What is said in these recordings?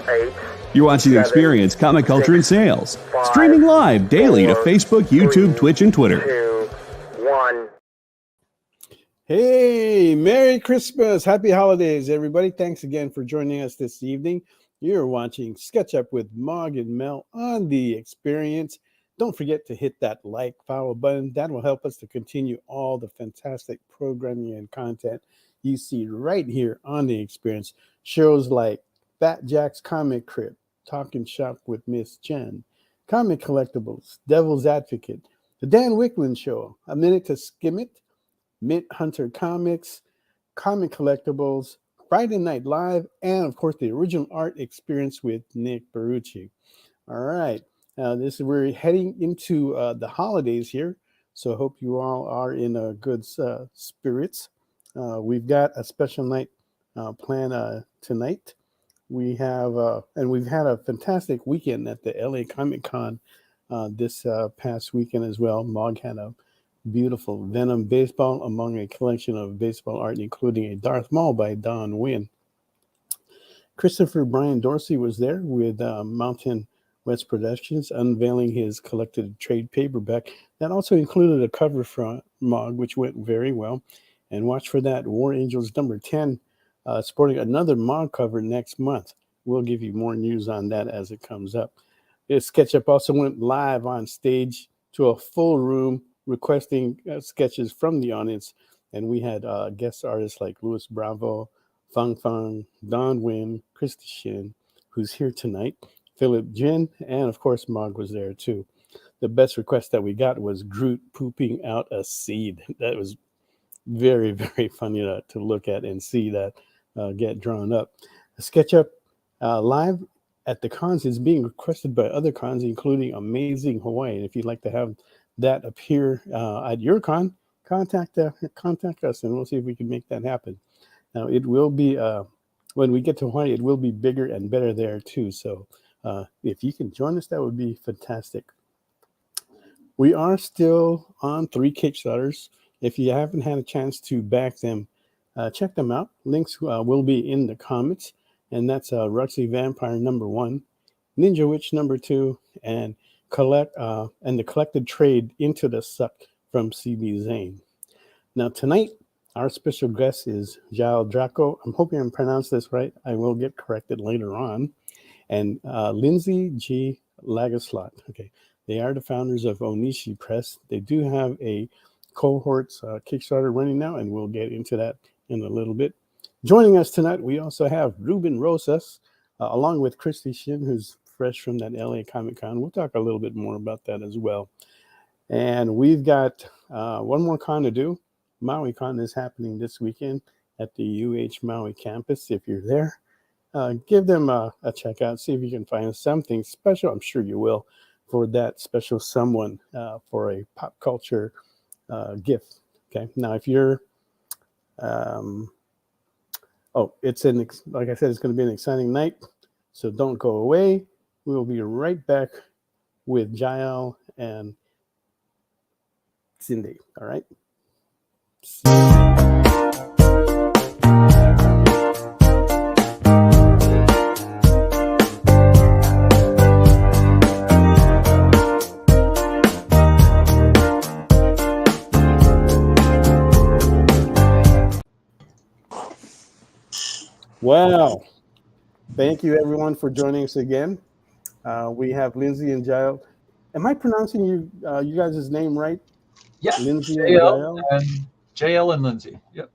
8, You're watching 7, Experience Comic Culture and 6, Sales. 5, Streaming live daily to 4, Facebook, YouTube, 3, Twitch, and Twitter. 2, 1. Hey, Merry Christmas. Happy holidays, everybody. Thanks again for joining us this evening. You're watching Sketch Up with Mog and Mel on The Experience. Don't forget to hit that like, follow button. That will help us to continue all the fantastic programming and content you see right here on The Experience. Shows like Fat Jack's Comic Crib, Talking Shop with Miss Jen, Comic Collectibles, Devil's Advocate, The Dan Wickland Show, A Minute to Skim It, Mint Hunter Comics, Comic Collectibles, Friday Night Live, and of course the original art experience with Nick Barucci. All right, we're heading into the holidays here, so I hope you all are in good spirits. We've got a special night planned tonight. We have and we've had a fantastic weekend at the LA Comic Con this past weekend as well. Mog had a beautiful Venom baseball among a collection of baseball art, including a Darth Maul by Don Wynn. Christopher Brian Dorsey was there with Mountain West Productions, unveiling his collected trade paperback. That also included a cover from Mog, which went very well. And watch for that, War Angels number 10, sporting another Mog cover next month. We'll give you more news on that as it comes up. This SketchUp also went live on stage to a full room, requesting sketches from the audience, and we had guest artists like Louis Bravo, Fang Fang, Don Wynn, Christy Shin, who's here tonight, Philip Jin, and of course Mog was there too. The best request that we got was Groot pooping out a seed. That was very, very funny to look at and see that get drawn up. The SketchUp live at the cons is being requested by other cons, including Amazing Hawaii. And if you'd like to have that appear at your con, contact us and we'll see if we can make that happen. Now it will be when we get to Hawaii, it will be bigger and better there too. So if you can join us, that would be fantastic. We are still on 3 Kickstarters. If you haven't had a chance to back them, check them out. Links will be in the comments, and that's Ruxy Vampire number 1, Ninja Witch number 2, and the collected trade Into the Suck from CB Zane. Now tonight, our special guest is Jael Draco. I'm hoping I'm pronounced this right. I will get corrected later on. And Lindsay G. Lagaslot. Okay, they are the founders of Onishi Press. They do have a cohorts Kickstarter running now, and we'll get into that in a little bit. Joining us tonight, we also have Ruben Rosas, along with Christy Shin, who's fresh from that LA Comic Con. We'll talk a little bit more about that as well. And we've got one more con to do. Maui Con is happening this weekend at the UH Maui campus. If you're there, give them a check out. See if you can find something special. I'm sure you will for that special someone for a pop culture gift. Okay. Now, if you're, like I said, it's going to be an exciting night. So don't go away. We'll be right back with Jael and Cindy. All right. Wow. Thank you, everyone, for joining us again. We have Lindsay and Jael. Am I pronouncing you guys' name right? Yeah, Lindsay JL and Lindsay. Yep.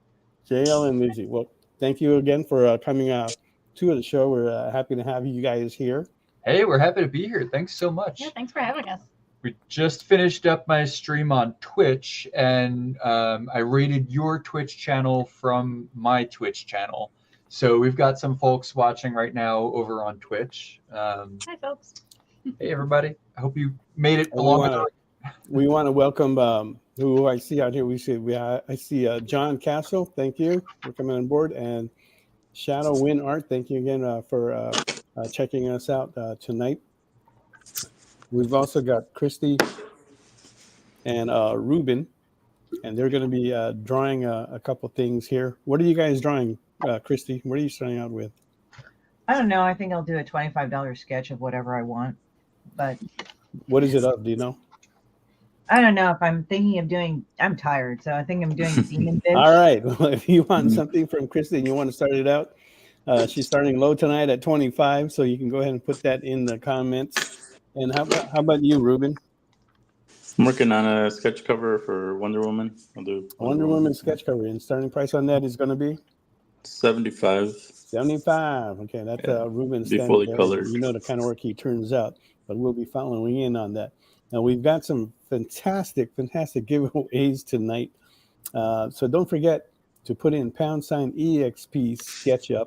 JL and Lindsay. Well, thank you again for coming to the show. We're happy to have you guys here. Hey, we're happy to be here. Thanks so much. Yeah, thanks for having us. We just finished up my stream on Twitch, and I rated your Twitch channel from my Twitch channel. So we've got some folks watching right now over on Twitch. Hi, folks. Hey, everybody. I hope you made it along. We want to welcome who I see out here. I see John Castle. Thank you for coming on board. And Shadow Win Art. Thank you again for checking us out tonight. We've also got Christy and Ruben, and they're going to be drawing a couple things here. What are you guys drawing, Christy? What are you starting out with? I don't know. I think I'll do a $25 sketch of whatever I want. But What is it of? Do you know? I don't know if I'm thinking of doing. I'm tired, so I think I'm doing Demon Bitch. All right. Well, if you want something from Kristen, you want to start it out. She's starting low tonight at 25, so you can go ahead and put that in the comments. And how about you, Ruben? I'm working on a sketch cover for Wonder Woman. I'll do Wonder Woman sketch cover, and starting price on that is going to be 75. 75. Okay, that's Ruben's Be fully standard. colored. You know the kind of work he turns out, but we'll be following in on that. Now we've got some fantastic giveaways tonight. So don't forget to put in #EXP SketchUp,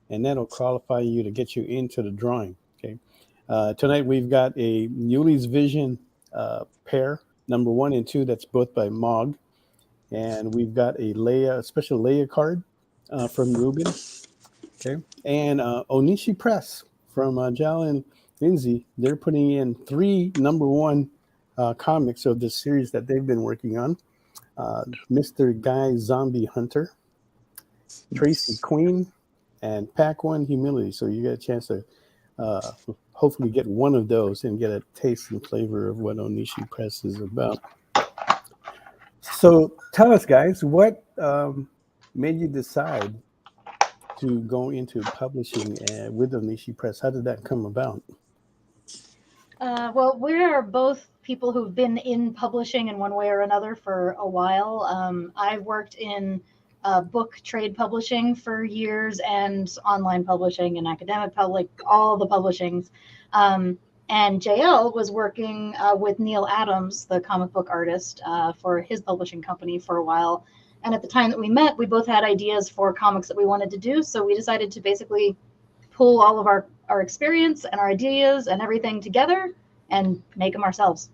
and that'll qualify you to get you into the drawing. Okay. Tonight we've got a Yuli's Vision pair, number 1 and 2. That's both by Mog, and we've got a special Leia card from Ruben. Okay, and Onishi Press from Jal and Lindsay. They're putting in 3 number 1 comics of this series that they've been working on. Mr. Guy Zombie Hunter, Tracy Queen, and Pack One Humility. So you get a chance to hopefully get one of those and get a taste and flavor of what Onishi Press is about. So tell us, guys, what made you decide to go into publishing with Onishi Press? How did that come about? Well, we're both people who've been in publishing in one way or another for a while. I've worked in book trade publishing for years, and online publishing and academic all the publishings. And JL was working with Neil Adams, the comic book artist, for his publishing company for a while. And at the time that we met, we both had ideas for comics that we wanted to do. So we decided to basically pull all of our experience and our ideas and everything together and make them ourselves.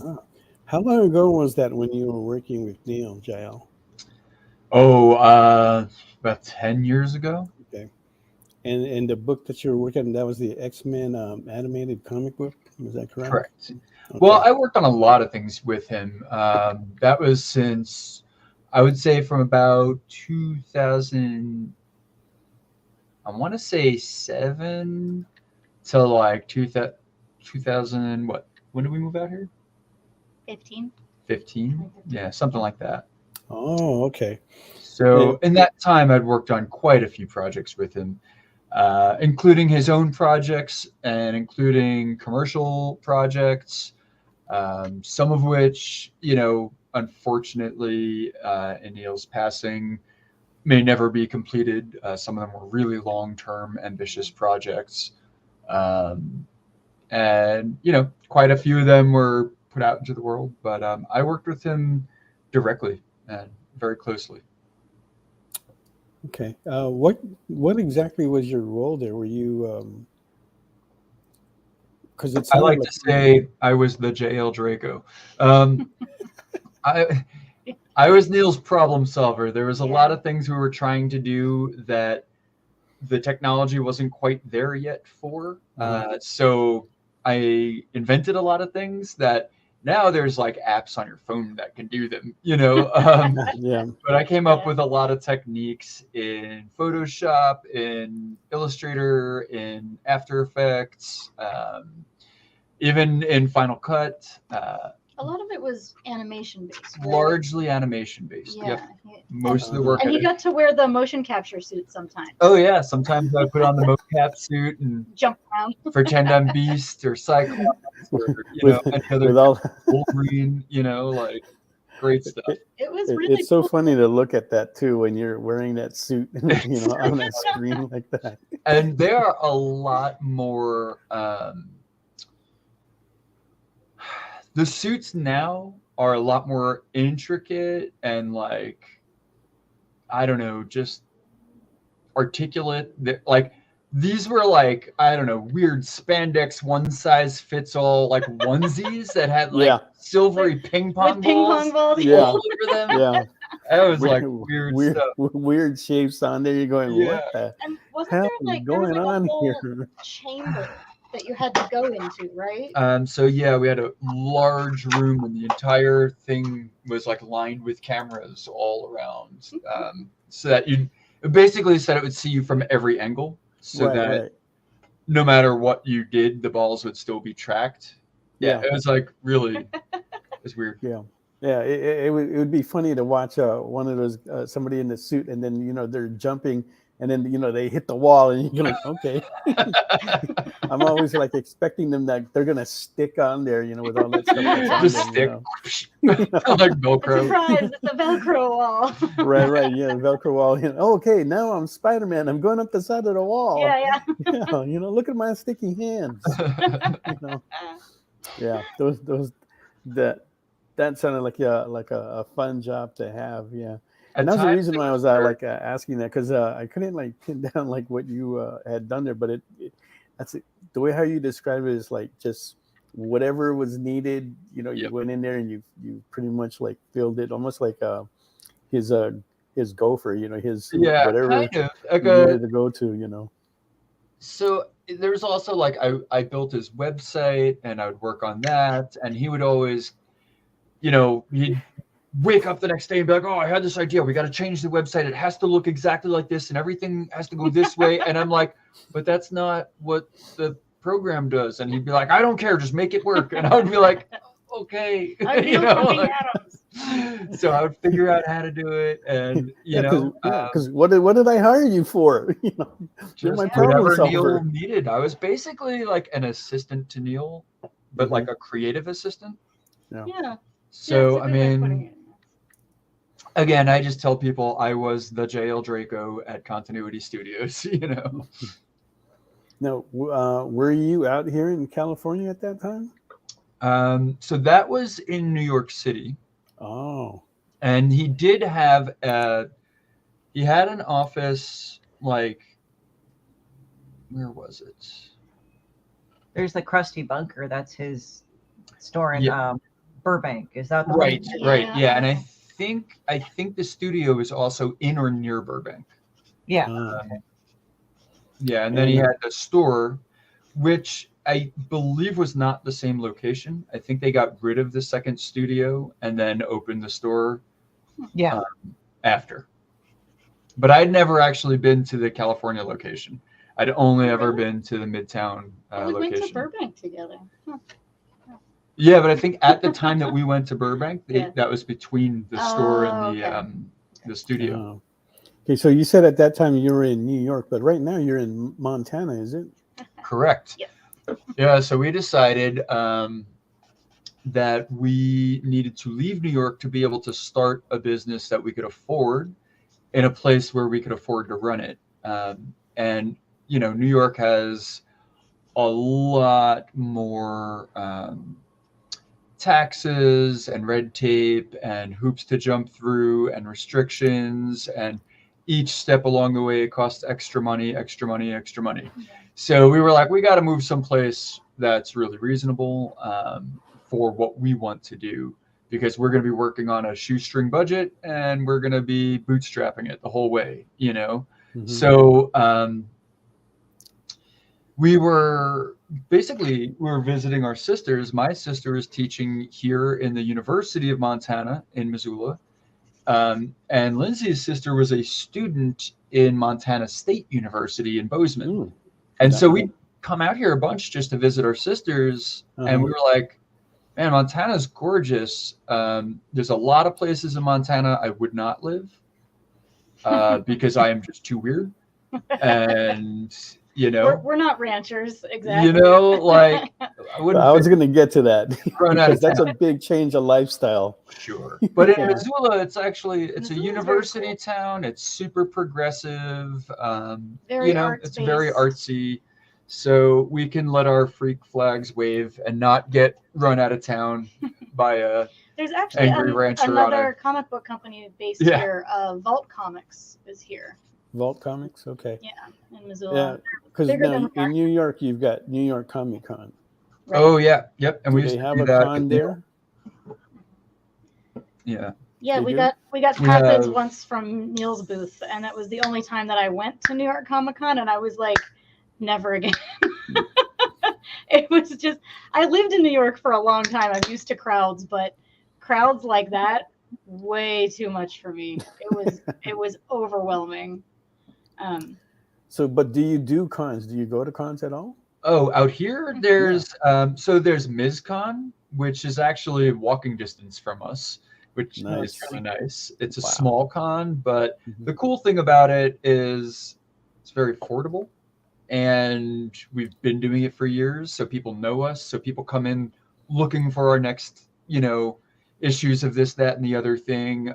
Oh. How long ago was that when you were working with Neil, JL? Oh, about 10 years ago. Okay. And the book that you were working on, that was the X-Men animated comic book? Was that correct? Correct. Okay. Well, I worked on a lot of things with him. That was since, I would say, from about 2000, I want to say 7 till like 2000, what? When did we move out here? 15. 15? Yeah, something like that. Oh, okay. So in that time, I'd worked on quite a few projects with him, including his own projects and including commercial projects, some of which, unfortunately, in Neil's passing, may never be completed. Some of them were really long-term, ambitious projects. And, quite a few of them were put out into the world. But I worked with him directly and very closely. Okay. What exactly was your role there? Were you... Because it's I like to say I was the JL Draco. I was Neil's problem solver. There was a lot of things we were trying to do that the technology wasn't quite there yet for. So I invented a lot of things that now there's like apps on your phone that can do them, Yeah. But I came up with a lot of techniques in Photoshop, in Illustrator, in After Effects, even in Final Cut. A lot of it was animation based. Right? Largely animation based. Yeah. Yep. Most of the work. And you got to wear the motion capture suit sometimes. Oh yeah, sometimes I put on the mocap suit and jump around. Pretend I'm Beast or Cyclops or any other Wolverine. Like great stuff. It was really. It's so funny to look at that too when you're wearing that suit, on that screen like that. And they are a lot more. The suits now are a lot more intricate and I don't know, just articulate. These were weird spandex one size fits all onesies that had silvery ping pong balls balls all over them. Yeah. That was weird stuff. Weird shapes on there. You're going, what the wasn't hell there is going on here? Chamber that you had to go into, right? So yeah, we had a large room and the entire thing was lined with cameras all around. So that it basically said it would see you from every angle. so that right. no matter what you did, the balls would still be tracked. Yeah, Yeah. it was like really, it's weird. Yeah. Yeah, it would be funny to watch one of those somebody in the suit, and then they're jumping, and then they hit the wall, and you're like, okay. I'm always like expecting them that they're gonna stick on there, with all that stuff that's on Just them. stick like Velcro. Surprise! It's a Velcro wall. Right, yeah, Velcro wall. Okay, now I'm Spider-Man. I'm going up the side of the wall. Yeah. Yeah, look at my sticky hands. Yeah, those that sounded like a fun job to have. Yeah. And that's the reason why I was asking that, because I couldn't pin down what you had done there, but that's it. The way how you describe it is just whatever was needed. You went in there and you pretty much filled it, almost like his gopher. His whatever kind of you needed to go to. So there's also I built his website, and I would work on that, and he would always, he'd wake up the next day and be like, oh, I had this idea. We got to change the website. It has to look exactly like this, and everything has to go this way. And I'm like, but that's not what the program does. And he'd be like, I don't care. Just make it work. And I would be like, okay. So I would figure out how to do it. And, because what did I hire you for? You're my problem solver. Neil needed. I was basically like an assistant to Neil, but like a creative assistant. Yeah. So, I mean, again, I just tell people I was the JL Draco at Continuity Studios, Now, were you out here in California at that time? So that was in New York City. Oh. And he did have he had an office, where was it? There's the Krusty Bunker. That's his store in Burbank. Is that the right? one? Right. Yeah. And I think the studio is also in or near Burbank. Yeah. Yeah. And then he had the store, which I believe was not the same location. I think they got rid of the second studio and then opened the store. Yeah. After. But I'd never actually been to the California location. I'd only ever been to the Midtown we location. went to Burbank together. Huh. Yeah, but I think at the time that we went to Burbank, that was between the store and the studio. Oh. Okay, so you said at that time you were in New York, but right now you're in Montana, is it? Correct. Yes. Yeah, so we decided that we needed to leave New York to be able to start a business that we could afford in a place where we could afford to run it. And, New York has a lot more taxes and red tape and hoops to jump through and restrictions, and each step along the way costs extra money. So we were like, we got to move someplace that's really reasonable for what we want to do, because we're going to be working on a shoestring budget and we're going to be bootstrapping it the whole way, So we were visiting our sisters. My sister is teaching here in the University of Montana in Missoula. And Lindsay's sister was a student in Montana State University in Bozeman. Ooh, and so we'd come out here a bunch just to visit our sisters. And we were like, man, Montana's gorgeous. There's a lot of places in Montana I would not live because I am just too weird. And we're not ranchers, exactly. I was going to get to that because that's a big change of lifestyle. Sure, but in Missoula, it's a university town. It's super progressive. It's very artsy, so we can let our freak flags wave and not get run out of town by a. There's actually angry rancher another comic book company based here. Vault Comics is here. Vault Comics, okay. Yeah, in Missoula. Yeah, because now in New York you've got New York Comic Con. Right. Oh yeah, yep. And do they have a con there? Yeah. Yeah, we got passes once from Neil's booth, and that was the only time that I went to New York Comic Con, and I was like, never again. It was just, I lived in New York for a long time. I'm used to crowds, but crowds like that, way too much for me. It was overwhelming. So, but do you do cons? Do you go to cons at all? Oh, out here, there's there's MizCon, which is actually walking distance from us, which is kind of nice. It's a small con, but the cool thing about it is it's very affordable, and we've been doing it for years, so people know us. So people come in looking for our next, issues of this, that, and the other thing.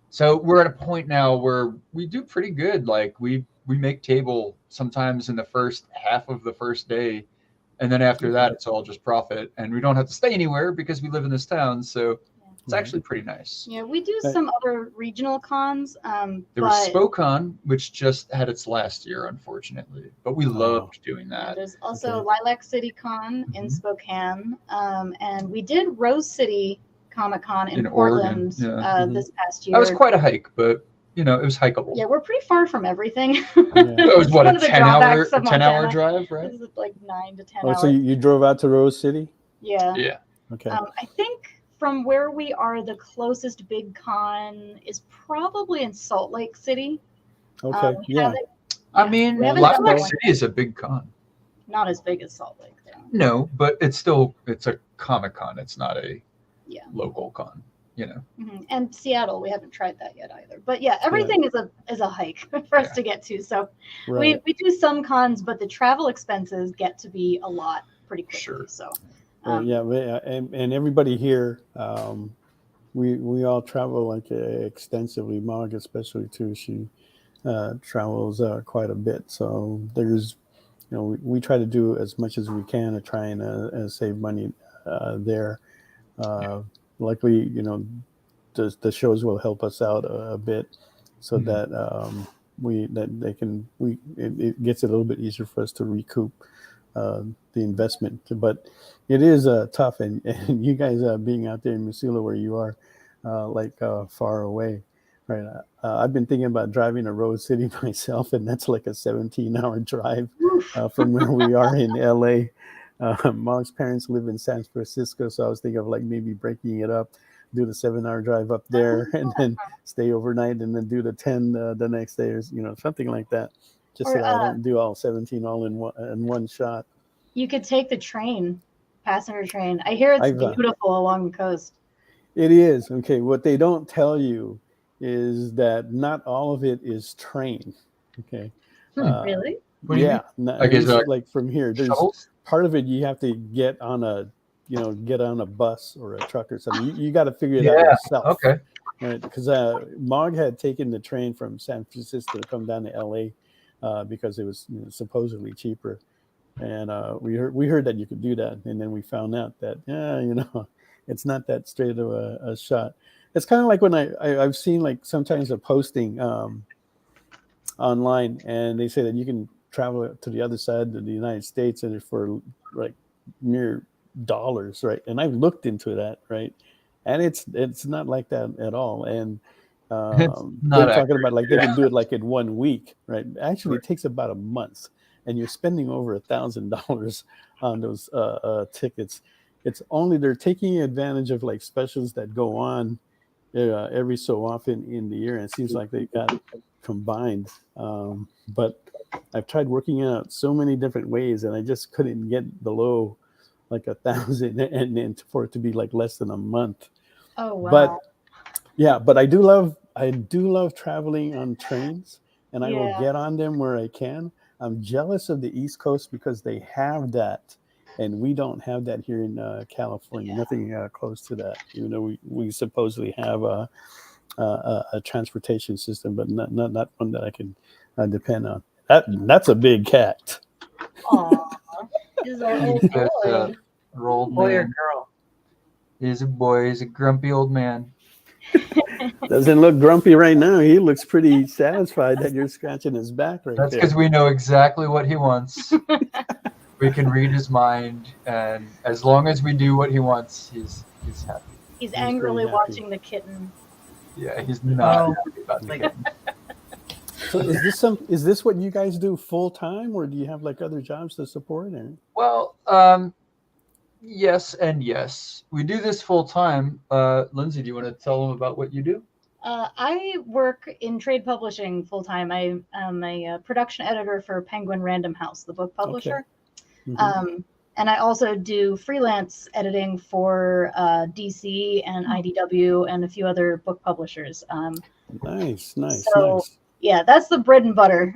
So we're at a point now where we do pretty good. Like we make table sometimes in the first half of the first day, and then after that it's all just profit, and we don't have to stay anywhere because we live in this town. So it's actually pretty nice. Yeah, we do some other regional cons. There was SpoCon, which just had its last year, unfortunately, but we loved doing that. There's also Lilac City Con in Spokane, and we did Rose City Comic Con in Portland this past year. That was quite a hike, but it was hikeable. Yeah, we're pretty far from everything. It was what, a 10-hour drive, right? It was like 9 to 10 Oh, hours. so you drove out to Rose City? Yeah. Yeah. Okay. I think from where we are, the closest big con is probably in Salt Lake City. Okay. I mean, Salt Lake City is a big con. Not as big as Salt Lake, though. No, but it's a Comic Con. It's not a local con. And Seattle, we haven't tried that yet either. But yeah, everything is a hike for us to get to. So we do some cons, but the travel expenses get to be a lot pretty quickly. Sure. So and everybody here, we all travel like extensively. Mog especially too. She travels quite a bit. So there's, we try to do as much as we can to try and save money there. Luckily, the shows will help us out a bit, so that it gets a little bit easier for us to recoup the investment. But it is tough, and you guys being out there in Missoula where you are, far away, right? I've been thinking about driving to Rose City myself, and that's like a 17-hour drive from where we are in LA. Mog's parents live in San Francisco, so I was thinking of maybe breaking it up, do the 7-hour drive up there, and then stay overnight, and then do the 10 the next day, or something like that, just so I don't do all 17 all in one shot. You could take the train, passenger train. I hear it's beautiful along the coast. It is. Okay, what they don't tell you is that not all of it is train. Okay. Really? Yeah. I guess like from here, there's shuttles? Part of it you have to get on a bus or a truck or something. You got to figure it out yourself. Okay. Right? Because Mog had taken the train from San Francisco to come down to LA because it was supposedly cheaper, and we heard that you could do that, and then we found out that it's not that straight of a shot. It's kind of like when I've seen sometimes a posting online, and they say that you can travel to the other side of the United States and for mere dollars, right? And I've looked into that, right? And it's not like that at all. And they're talking about they can do it in 1 week, right? Actually, it takes about a month, and you're spending over $1,000 on those tickets. It's only they're taking advantage of specials that go on every so often in the year, and it seems like they got combined. But I've tried working out so many different ways, and I just couldn't get below 1,000, and for it to be less than a month. Oh wow! But I do love traveling on trains, and I will get on them where I can. I'm jealous of the East Coast because they have that, and we don't have that here in California. Nothing close to that. Even though we supposedly have a transportation system, but not one that I can depend on. That's a big cat. Aww. He's an old boy or girl. He's a boy. He's a grumpy old man. Doesn't look grumpy right now. He looks pretty satisfied that you're scratching his back right That's there. because we know exactly what he wants. We can read his mind, and as long as we do what he wants, he's happy. He's angrily watching the kitten. Yeah, he's not happy about the kitten. So is this what you guys do full time, or do you have other jobs to support it? Well, yes and yes. We do this full time. Lindsay, do you want to tell them about what you do? I work in trade publishing full time. I am a production editor for Penguin Random House, the book publisher. Mhm. And I also do freelance editing for DC and IDW and a few other book publishers. Nice. So yeah, that's the bread and butter.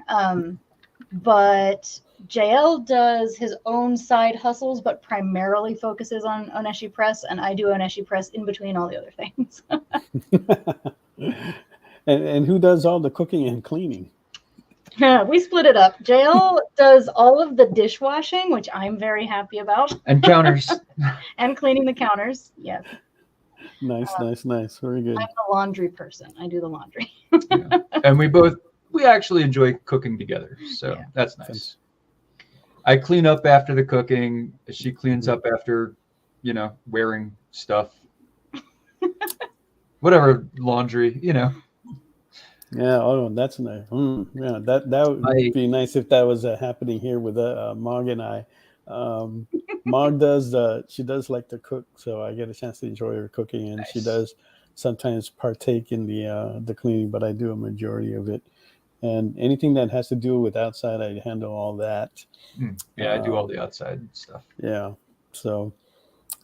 But JL does his own side hustles, but primarily focuses on Oneshi Press, and I do Oneshi Press in between all the other things. And who does all the cooking and cleaning? We split it up. JL does all of the dishwashing, which I'm very happy about. And counters. And cleaning the counters. Yes. Nice. Very good. I'm the laundry person. I do the laundry. Yeah. And we actually enjoy cooking together. So Yeah. that's nice. I clean up after the cooking. She cleans up after, wearing stuff. Whatever, laundry, Yeah. Oh, that's nice. Yeah, that would be nice if that was happening here with Mog and I. Mog she does like to cook, so I get a chance to enjoy her cooking, and Nice. she does sometimes partake in the cleaning, but I do a majority of it. And anything that has to do with outside, I handle all that. Yeah, I do all the outside stuff. Yeah. So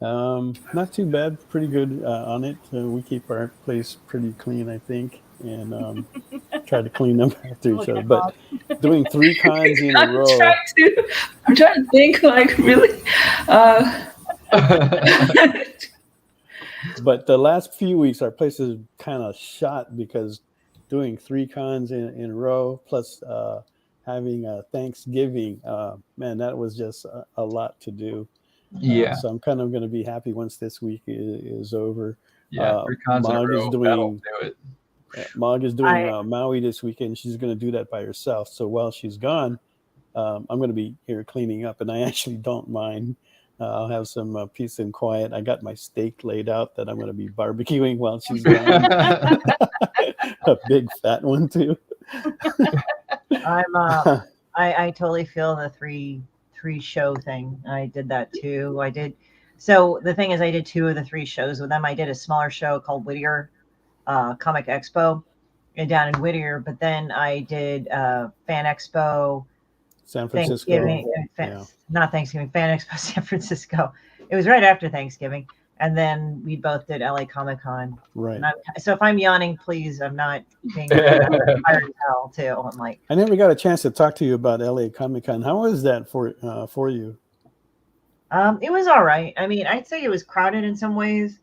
not too bad, pretty good on it. We keep our place pretty clean, I think, and try to clean up after each other. But doing 3 cons in a row. I'm trying to think, like, really. But the last few weeks, our place is kind of shot because doing 3 cons in a row, plus having Thanksgiving, man, that was just a lot to do. Yeah. So I'm kind of going to be happy once this week is over. Yeah, 3 cons in a row, that'll do it. Mog is doing Maui this weekend. She's going to do that by herself. So while she's gone, I'm going to be here cleaning up, and I actually don't mind. I'll have some peace and quiet. I got my steak laid out that I'm going to be barbecuing while she's gone. A big fat one too. I totally feel the three show thing. I did that too. So the thing is, I did 2 of the 3 shows with them. I did a smaller show called Whittier Comic Expo down in Whittier, but then I did Fan Expo San Francisco. Not Thanksgiving, Fan Expo San Francisco. It was right after Thanksgiving. And then we both did LA Comic Con. Right. So if I'm yawning, please, I'm not being tired as hell too. I'm like, I never got a chance to talk to you about LA Comic Con. How was that for you? It was all right. I mean, I'd say it was crowded in some ways.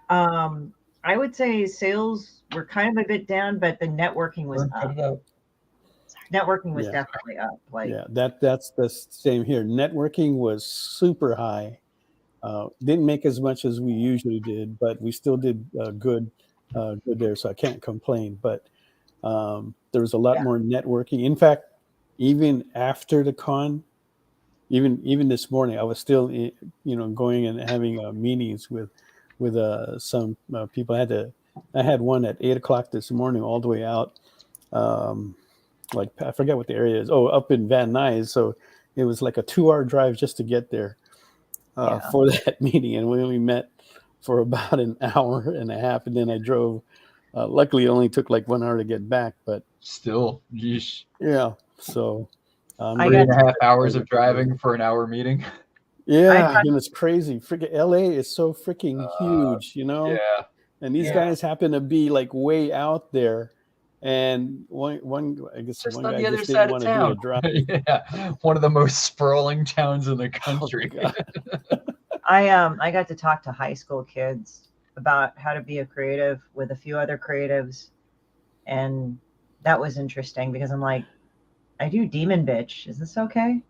I would say sales were kind of a bit down, but the networking was up. Networking was definitely up. That's the same here. Networking was super high. Didn't make as much as we usually did, but we still did good there, so I can't complain. But there was a lot more networking. In fact, even after the con, even this morning, I was still going and having meetings with some people. I had one at 8:00 this morning all the way out. I forget what the area is. Oh, up in Van Nuys. So it was like a 2-hour drive just to get there for that meeting. And we only met for about an hour and a half. And then I drove. Luckily, it only took like 1 hour to get back. But still, yeesh. Yeah. So 3.5 hours of driving for an hour meeting. Yeah. And it's crazy. Freaking LA is so freaking huge, Yeah. And these guys happen to be like way out there. And one guy just didn't want to do a drive. Yeah, one of the most sprawling towns in the country. I got to talk to high school kids about how to be a creative with a few other creatives, and that was interesting because I'm like, I do Demon Bitch. Is this okay?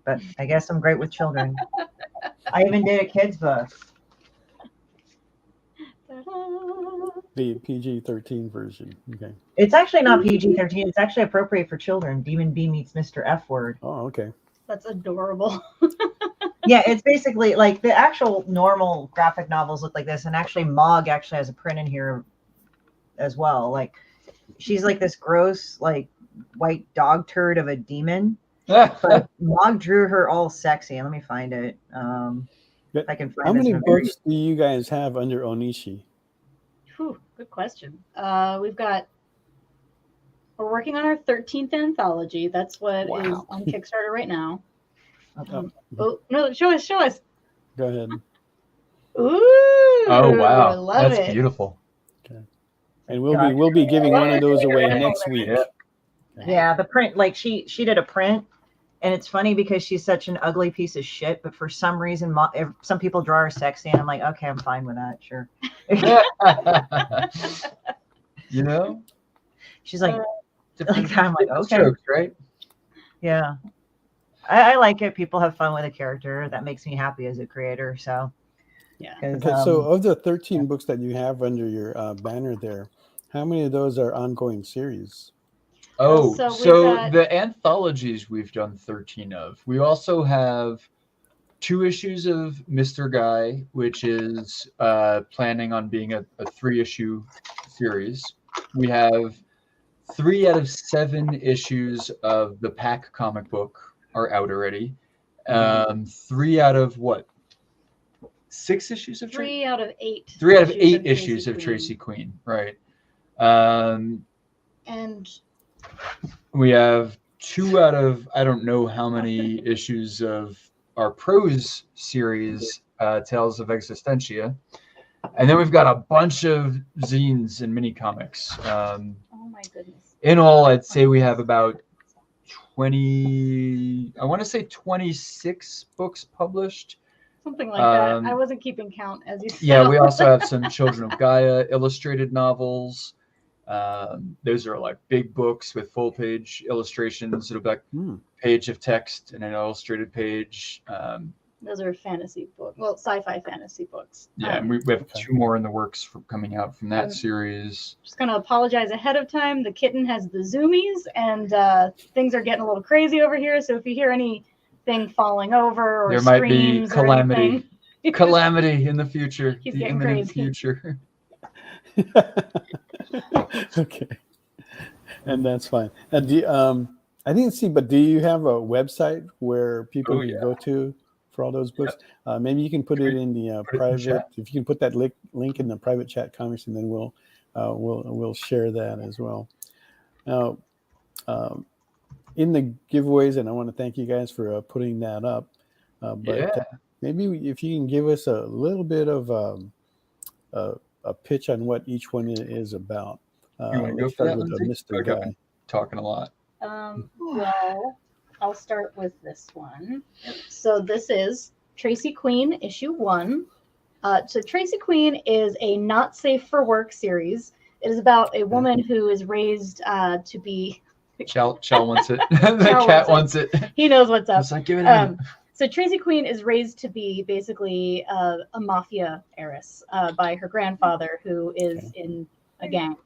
But I guess I'm great with children. I even did a kids book. The PG-13 version. Okay. It's actually not PG-13. It's actually appropriate for children. Demon B meets Mr. F word. Oh, okay. That's adorable. Yeah, it's basically like the actual normal graphic novels look like this, and actually Mog actually has a print in here as well. Like she's like this gross, like white dog turd of a demon. But Mog drew her all sexy. Let me find it. If I can find How this many one. books do you guys have under Onishi? Whew, good question. We're working on our 13th anthology. That's what is on Kickstarter right now. Oh no! Show us! Go ahead. Ooh! Oh wow, love that's it. beautiful. Okay. And we'll be giving one of those away next week. Yeah. Yeah, the print, like she did a print, and it's funny because she's such an ugly piece of shit, but for some reason some people draw her sexy, and I'm like, okay, I'm fine with that, sure. You know, She's like different, I'm like, okay, strokes, right? yeah. I like it. People have fun with a character. That makes me happy as a creator. So Yeah. Okay, so of the 13 books that you have under your banner there, how many of those are ongoing series? Oh, So so we've got- the anthologies we've done 13 of. We also have 2 issues of Mr. Guy, which is planning on being a 3-issue series. We have 3 out of 7 issues of the Pack comic book are out already. 3 out of what? 6 issues of 3 out of 8. 3 out of 8 issues of Tracy Queen, right? And we have 2 out of I don't know how many issues of our prose series, Tales of Existentia, and then we've got a bunch of zines and mini comics. oh my goodness! In all, I'd say we have about 20. I want to say 26 books published. Something like that. I wasn't keeping count as you said. Yeah, we also have some Children of Gaia illustrated novels. Those are like big books with full page illustrations. It'll be like page of text and an illustrated page. Those are fantasy books. Well, sci-fi fantasy books. Yeah, and we have 2 more in the works for coming out from that series. Just going to apologize ahead of time. The kitten has the zoomies, and things are getting a little crazy over here. So if you hear anything falling over or there might be screams calamity, or anything, calamity in the future, He's the getting imminent crazy. future. Okay, and that's fine. And I didn't see, but do you have a website where people can go to for all those books? Maybe you can put it in the private. If you can put that link in the private chat comments, and then we'll share that as well. Now, in the giveaways, and I want to thank you guys for putting that up. But maybe if you can give us a little bit of a pitch on what each one is about. You want to go for that, Lindsay? Mr. Guy. Talking a lot. Well, I'll start with this one. So this is Tracy Queen, issue 1. So Tracy Queen is a not safe for work series. It is about a woman who is raised to be. Chell wants it. The cat wants it. He knows what's up. It's like, give it in. So Tracy Queen is raised to be basically a mafia heiress by her grandfather, who is in a gang.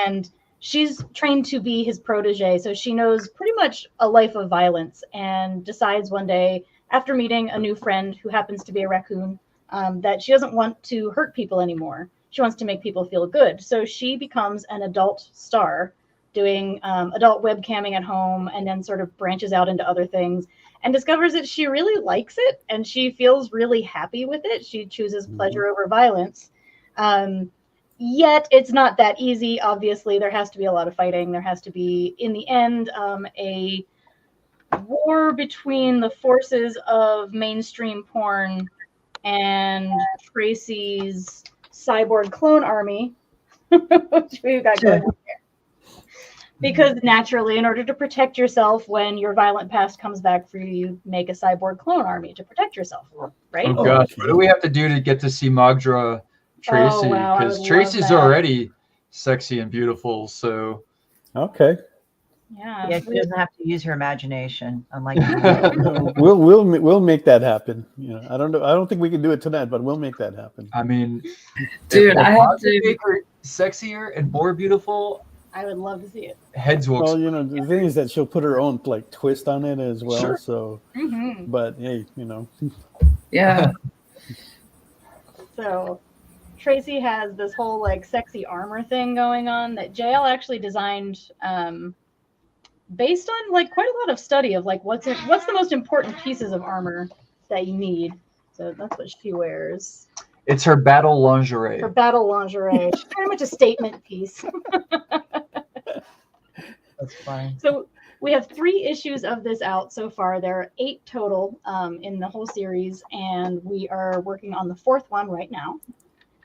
And she's trained to be his protege, so she knows pretty much a life of violence, and decides one day, after meeting a new friend who happens to be a raccoon, that she doesn't want to hurt people anymore. She wants to make people feel good. So she becomes an adult star, doing adult webcamming at home, and then sort of branches out into other things, and discovers that she really likes it, and she feels really happy with it. She chooses pleasure over violence. Yet it's not that easy. Obviously, there has to be a lot of fighting. There has to be, in the end, a war between the forces of mainstream porn and Tracy's cyborg clone army, which we've got going on here. Because naturally, in order to protect yourself when your violent past comes back for you, you make a cyborg clone army to protect yourself, right? Oh gosh, what do we have to do to get to see Magdra Tracy? Because Tracy's already sexy and beautiful. So okay, yeah, she doesn't have to use her imagination, unlike we'll make that happen. You know, I don't think we can do it tonight, but we'll make that happen. I mean, dude, I have to make her sexier and more beautiful. I would love to see it. Heads will. Well, you know, the thing is that she'll put her own like twist on it as well. Sure. So, but hey, you know, yeah. So Tracy has this whole like sexy armor thing going on that JL actually designed based on like quite a lot of study of like what's the most important pieces of armor that you need. So that's what she wears. It's her battle lingerie. Her battle lingerie. She's very much a statement piece. That's fine. So we have 3 issues of this out so far. There are 8 total in the whole series, and we are working on the 4th one right now.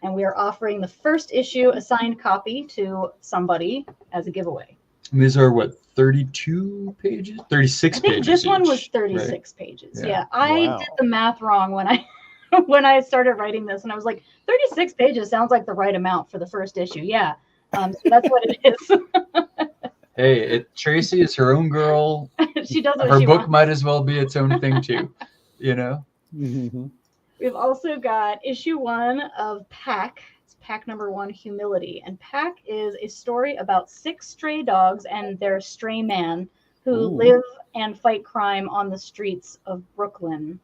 And we are offering the first issue, a signed copy, to somebody as a giveaway. And these are what, 32 pages? 36 I think pages. this one each, was 36 right? pages. Yeah. Yeah, I Wow. did the math wrong when I when I started writing this, and I was like, 36 pages sounds like the right amount for the first issue. Yeah, so that's what it is. Hey, Tracy is her own girl. She does what Her she book wants. might as well be its own thing too, you know. Mhm. We've also got issue 1 of Pack. It's Pack number 1, Humility, and Pack is a story about 6 stray dogs and their stray man who Ooh. live and fight crime on the streets of Brooklyn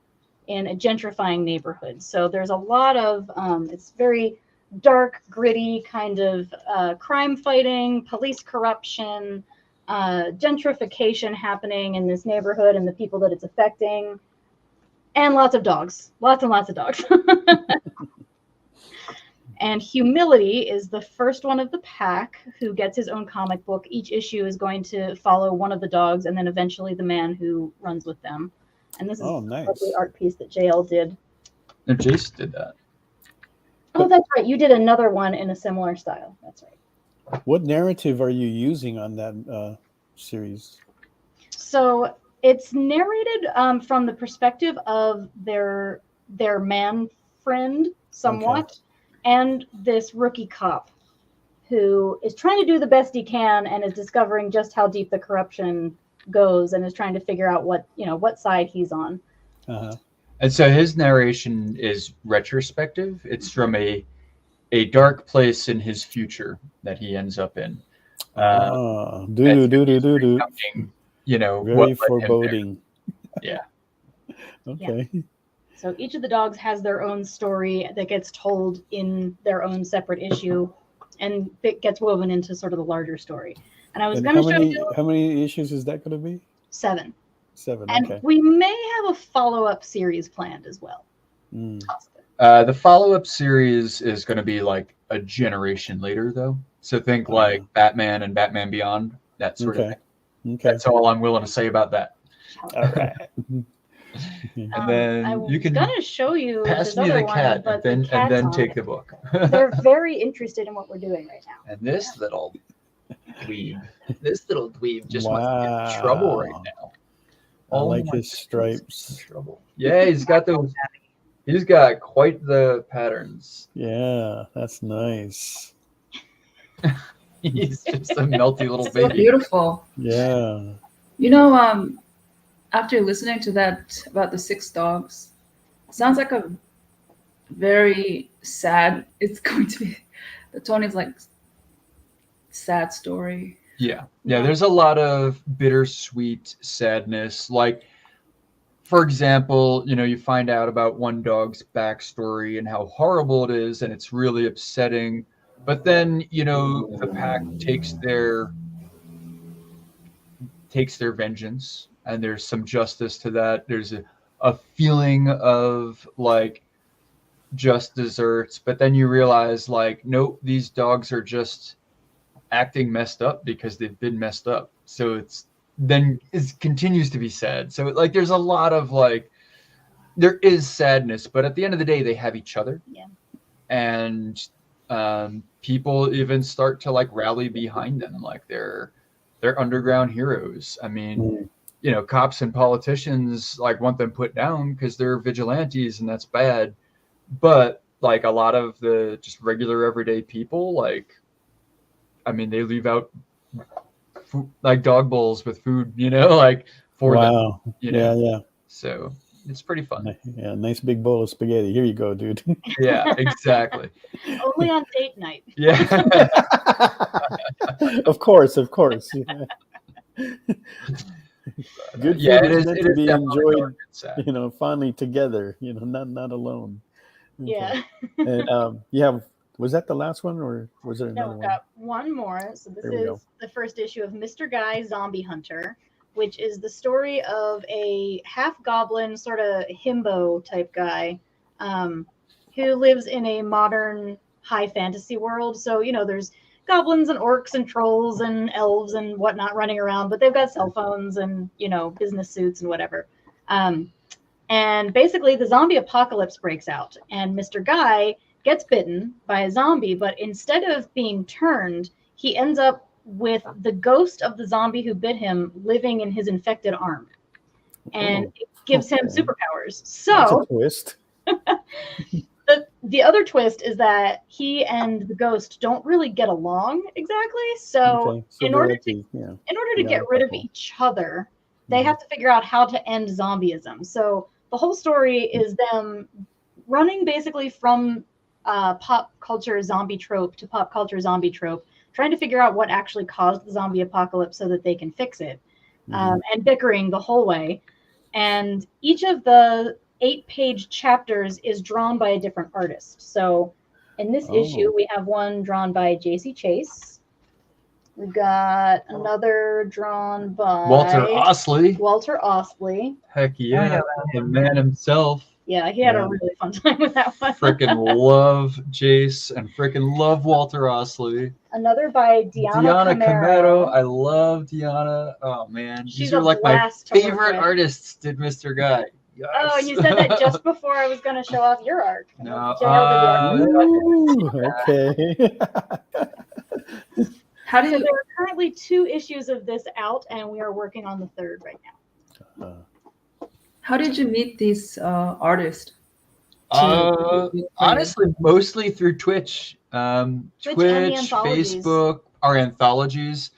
in a gentrifying neighborhood. So there's a lot of it's very dark, gritty kind of crime fighting, police corruption, gentrification happening in this neighborhood and the people that it's affecting, and lots of dogs, lots and lots of dogs. And Humility is the first one of the pack who gets his own comic book. Each issue is going to follow one of the dogs and then eventually the man who runs with them. And this is Oh, nice. a lovely art piece that JL did. No, Jace did that. Oh, that's right. You did another one in a similar style. That's right. What narrative are you using on that series? So it's narrated from the perspective of their man friend, somewhat, and this rookie cop who is trying to do the best he can and is discovering just how deep the corruption goes and is trying to figure out what side he's on. Uh-huh. And so his narration is retrospective. It's from a dark place in his future that he ends up in. Recounting, what Very led him foreboding. there. Yeah. Okay. So each of the dogs has their own story that gets told in their own separate issue, and it gets woven into sort of the larger story. And I was And going to show you how many issues is that going to be? 7. 7. And Okay. we may have a follow-up series planned as well. Mm. The follow-up series is going to be like a generation later, though. So think like Batman and Batman Beyond, that sort of thing. Okay. That's all I'm willing to say about that. All right. And then I you can going to show you pass this me other the one, cat but and the cat's then on take it. the book. They're very interested in what we're doing right now. And this little dweeb just wants to get in trouble right now. I like my his goodness, stripes. in trouble. Yeah, he's got those. He's got quite the patterns. Yeah, that's nice. He's just a melty little So baby. beautiful. Yeah. You know, after listening to that about the 6 dogs, sounds like a very sad. It's going to be the tone is like sad story. Yeah. There's a lot of bittersweet sadness. Like, for example, you find out about one dog's backstory and how horrible it is, and it's really upsetting. But then, the pack takes their vengeance, and there's some justice to that. There's a feeling of like just desserts, but then you realize like, nope, these dogs are just acting messed up because they've been messed up. So it continues to be sad. So like there's a lot of like, there is sadness, but at the end of the day, they have each other. Yeah. And people even start to like rally behind them, like they're underground heroes. I mean, cops and politicians like want them put down because they're vigilantes, and that's bad. But like a lot of the just regular everyday people, like, I mean, they leave out food, like dog bowls with food, like for them. Yeah. So it's pretty fun. Yeah, nice big bowl of spaghetti. Here you go, dude. Yeah, exactly. Only on date night. Yeah. Of course. Yeah. Good food is meant to be enjoyed, fondly together, not alone. Okay. Yeah. And was that the last one, or was there another No, one? got one more. So this is the first issue of Mr. Guy Zombie Hunter, which is the story of a half goblin, sort of himbo type guy, who lives in a modern high fantasy world. So, there's goblins and orcs and trolls and elves and whatnot running around, but they've got cell phones and, business suits and whatever. And basically the zombie apocalypse breaks out, and Mr. Guy gets bitten by a zombie, but instead of being turned, he ends up with the ghost of the zombie who bit him living in his infected arm. And it gives him superpowers. So that's a twist. the other twist is that he and the ghost don't really get along exactly. So in order to get rid of each other, they have to figure out how to end zombieism. So the whole story is them running basically from pop culture zombie trope to pop culture zombie trope, trying to figure out what actually caused the zombie apocalypse so that they can fix it, and bickering the whole way. And each of the 8-page chapters is drawn by a different artist. So in this issue, we have one drawn by J.C. Chase. We've got another drawn by Walter Osley. Heck yeah, the man himself. Yeah, he had a really fun time with that one. Frickin' love Jace and frickin' love Walter Osley. Another by Diana Camero. I love Diana. Oh man, She's these are like my blast to work favorite with. artists. Did Mr. Guy? Yes. Oh, and you said that just before I was going to show off your art. No. Okay. So there are currently 2 issues of this out, and we are working on the 3rd right now. How did you meet these artists? Honestly, mostly through Twitch, Twitch, Facebook, our anthologies.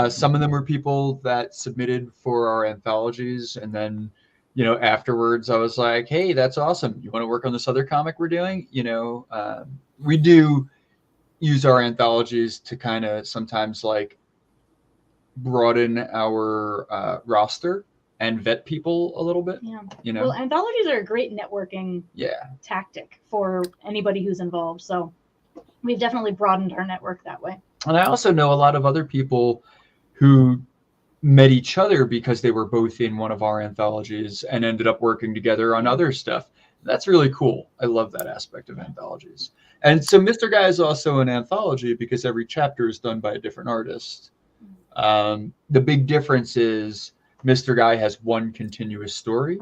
Some of them were people that submitted for our anthologies, and then, afterwards I was like, hey, that's awesome. You want to work on this other comic we're doing? We do use our anthologies to kind of sometimes like broaden our roster and vet people a little bit. Yeah. Well, anthologies are a great networking tactic for anybody who's involved. So we've definitely broadened our network that way. And I also know a lot of other people who met each other because they were both in one of our anthologies and ended up working together on other stuff. That's really cool. I love that aspect of anthologies. And so Mr. Guy is also an anthology because every chapter is done by a different artist. The big difference is Mr. Guy has one continuous story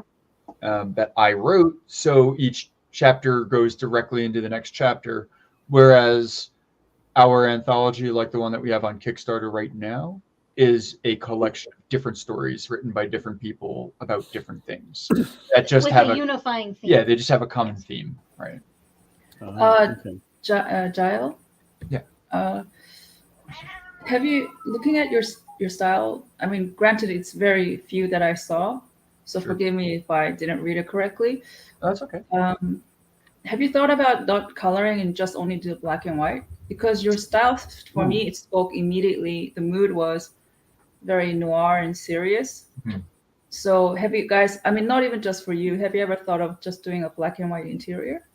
that I wrote, so each chapter goes directly into the next chapter, whereas our anthology, like the one that we have on Kickstarter right now, is a collection of different stories written by different people about different things that just have a unifying theme. Yeah, they just have a common theme, right? Jael? Yeah. Have you, looking at your style, I mean, granted, it's very few that I saw, so forgive me if I didn't read it correctly. That's okay. Have you thought about not coloring and just only do black and white? Because your style, for me, it spoke immediately. The mood was very noir and serious. So have you guys, I mean, not even just for you, have you ever thought of just doing a black and white interior?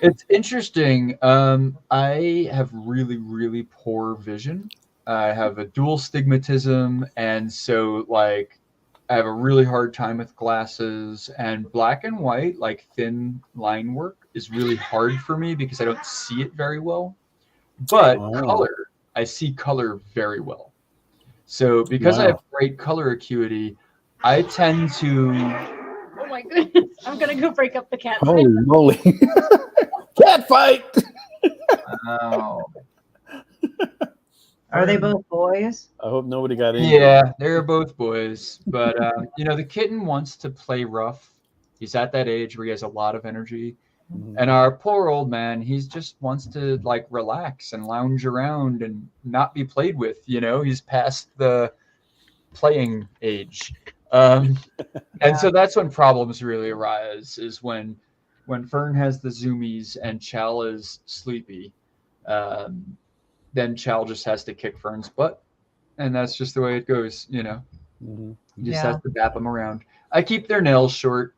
It's interesting. I have really, really poor vision. I have a dual stigmatism, and so like I have a really hard time with glasses, and black and white, like thin line work, is really hard for me because I don't see it very well. But color, I see color very well. So because I have great color acuity, I tend to... Oh my goodness, I'm going to go break up the cat. Holy moly. Cat fight! Oh. Are they both boys? I hope nobody got in. Yeah, they're both boys. But, the kitten wants to play rough. He's at that age where he has a lot of energy. And our poor old man, he just wants to like relax and lounge around and not be played with. He's past the playing age. And so that's when problems really arise, is when Fern has the zoomies and Chal is sleepy. Then Chal just has to kick Fern's butt. And that's just the way it goes, He just has to bap him around. I keep their nails short,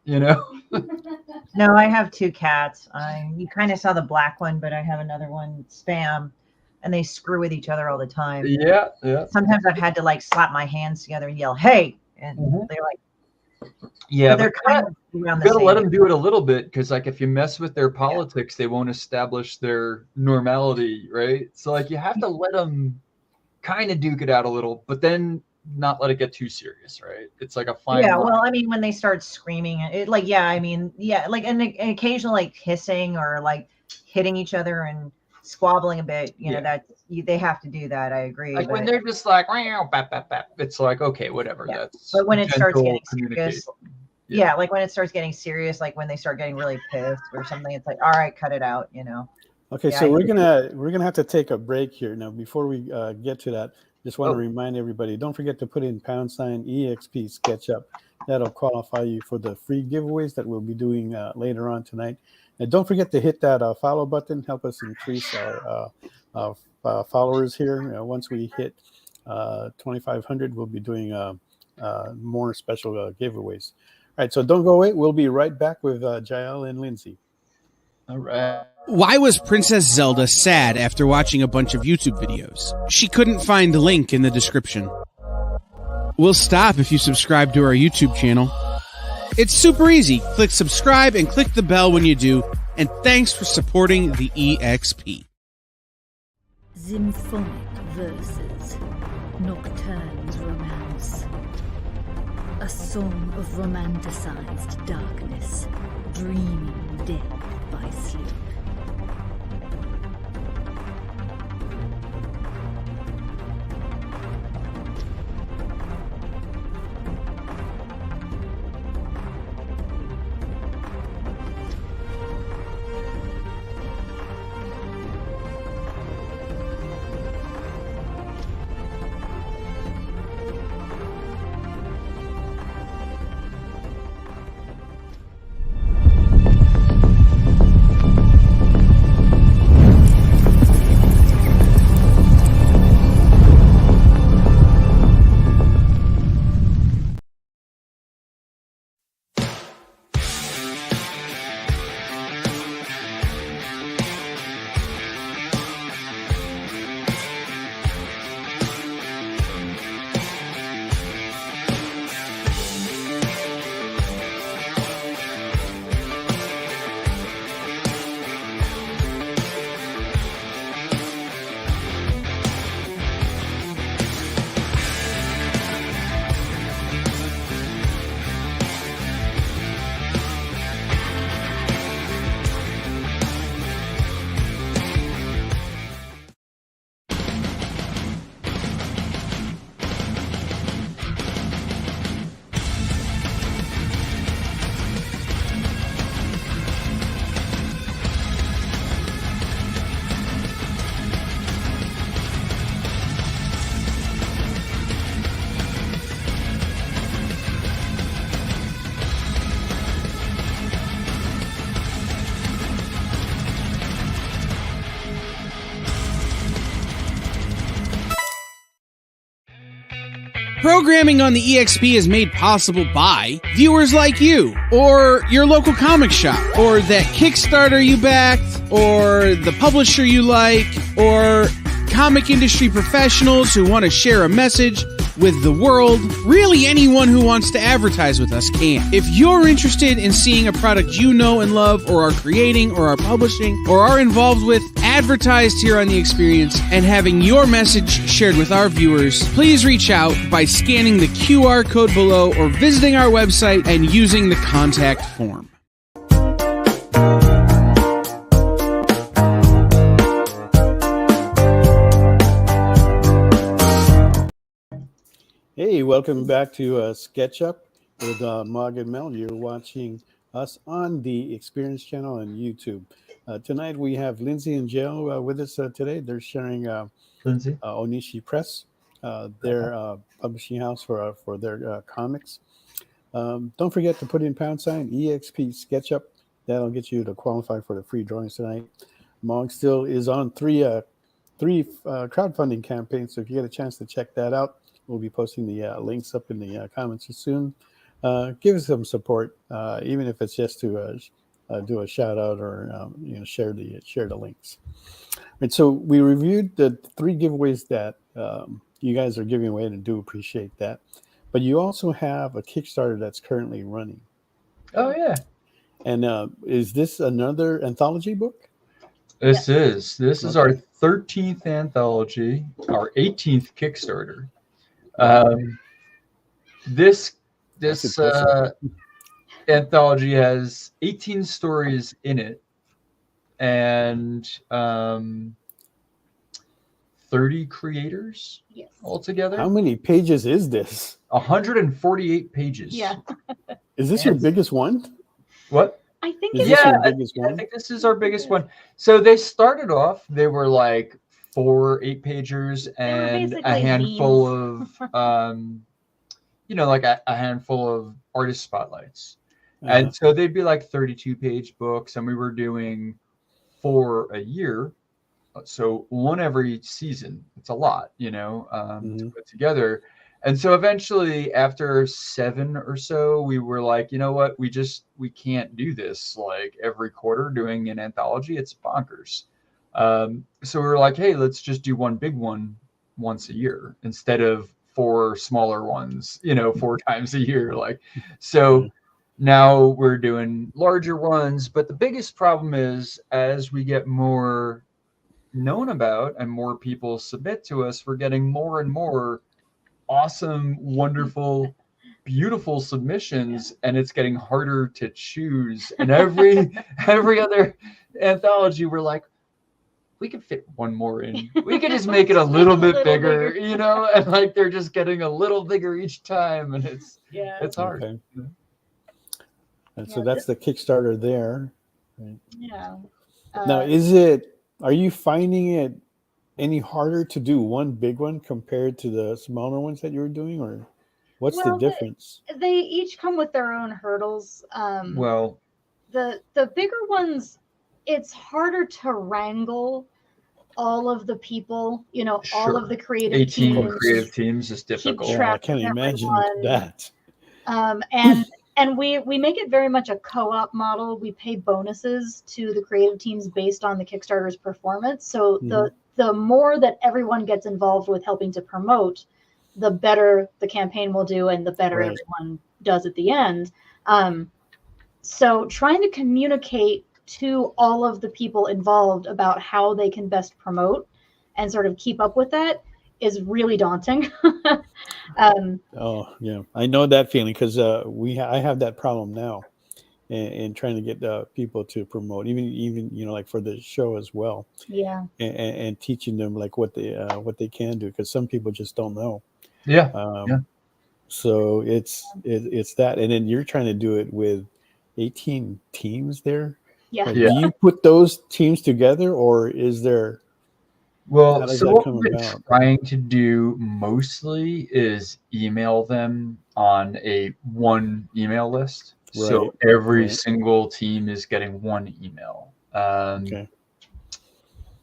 No, I have 2 cats. You kind of saw the black one, but I have another one, Spam, and they screw with each other all the time. Yeah. Sometimes I've had to like slap my hands together and yell, "Hey!" And they're like, yeah, they're kind of around You the got to let same. them do it a little bit, because like if you mess with their politics, they won't establish their normality, right? So like you have to let them kind of duke it out a little, but then not let it get too serious, right? It's like a fine Yeah, line. well, I mean, when they start screaming, like, yeah, I mean, yeah, like, and occasional like hissing or like hitting each other and squabbling a bit, Yeah. that they have to do that. I agree, Like when but they're just like, "Meow, bap, bap, bap," it's like, okay, whatever. yeah, That's but when it starts gentle getting communication. serious, yeah, like when it starts getting serious, like when they start getting really pissed or something, it's like, all right, cut it out, Okay, Yeah, so we're gonna have to take a break here now. Before we get to that, just want to Oh. remind everybody: don't forget to put in #EXP SketchUp. That'll qualify you for the free giveaways that we'll be doing later on tonight. And don't forget to hit that follow button. Help us increase our followers here. Once we hit 2,500, we'll be doing more special giveaways. All right, so don't go away. We'll be right back with Jael and Lindsay. All right. Why was Princess Zelda sad after watching a bunch of YouTube videos? She couldn't find the link in the description. We'll stop if you subscribe to our YouTube channel. It's super easy. Click subscribe and click the bell when you do. And thanks for supporting the EXP. Symphonic verses, Nocturne's romance. A song of romanticized darkness, dreaming death by sleep. Programming on the EXP is made possible by viewers like you, or your local comic shop, or that Kickstarter you backed, or the publisher you like, or comic industry professionals who want to share a message with the world. Really, anyone who wants to advertise with us can. If you're interested in seeing a product you know and love, or are creating, or are publishing, or are involved with, advertised here on The Experience, and having your message shared with our viewers, please reach out by scanning the QR code below or visiting our website and using the contact form. Hey, welcome back to SketchUp with Mog and Mel. You're watching us on the Experience channel on YouTube. Tonight we have Lindsay and Jill with us today. They're sharing Lindsay? Onishi Press, their publishing house for their comics. Don't forget to put in #EXP SketchUp. That'll get you to qualify for the free drawings tonight. Mog still is on three crowdfunding campaigns, so if you get a chance to check that out, we'll be posting the links up in the comments soon. Give us some support, even if it's just to do a shout out or share the links. And so we reviewed the 3 giveaways that you guys are giving away, and do appreciate that. But you also have a Kickstarter that's currently running. Oh yeah. And is this another anthology book? This is our Okay. 13th anthology, our 18th Kickstarter. Wow. This That's this impressive. anthology has 18 stories in it, and 30 creators Yes. altogether. How many pages is this? 148 pages. Yeah. Is this your Yes. biggest one? What? I think Is it's this Yeah, your biggest I one? think this is our biggest one. So they started off, they were like 4 8-pagers and a basically handful zines. of like a handful of artist spotlights. Uh-huh. And so they'd be like 32-page books, and we were doing 4 a year. So one every season. It's a lot, to put together. And so eventually, after 7 or so, we were like, you know what? We can't do this like every quarter doing an anthology. It's bonkers. So we were like, hey, let's just do one big one once a year instead of 4 smaller ones, 4 times a year. So now we're doing larger ones. But the biggest problem is as we get more known about and more people submit to us, we're getting more and more awesome, wonderful, beautiful submissions, and it's getting harder to choose. And every other anthology, we're like, we could fit one more in. We could just make it a little bit bigger, and like they're just getting a little bigger each time, and it's hard. Okay. And so that's the Kickstarter there. Right. Yeah. Now, are you finding it any harder to do one big one compared to the smaller ones that you were doing, or what's the difference? They each come with their own hurdles. Well, the bigger ones, it's harder to wrangle all of the people, all of the creative 18 teams. creative teams is difficult. Keep Yeah, I track can't of imagine everyone. that. And we make it very much a co-op model. We pay bonuses to the creative teams based on the Kickstarter's performance. So the more that everyone gets involved with helping to promote, the better the campaign will do and the better everyone does at the end. So trying to communicate to all of the people involved about how they can best promote and sort of keep up with that is really daunting. Oh yeah, I know that feeling because I have that problem now, in trying to get people to promote, even like for the show as well. Yeah, and teaching them like what they can do, because some people just don't know. Yeah. So it's that, and then you're trying to do it with 18 teams there. Yeah. Do you put those teams together, or is there? Well, so what we've been trying to do mostly is email them on one email list. Right. So every single team is getting one email.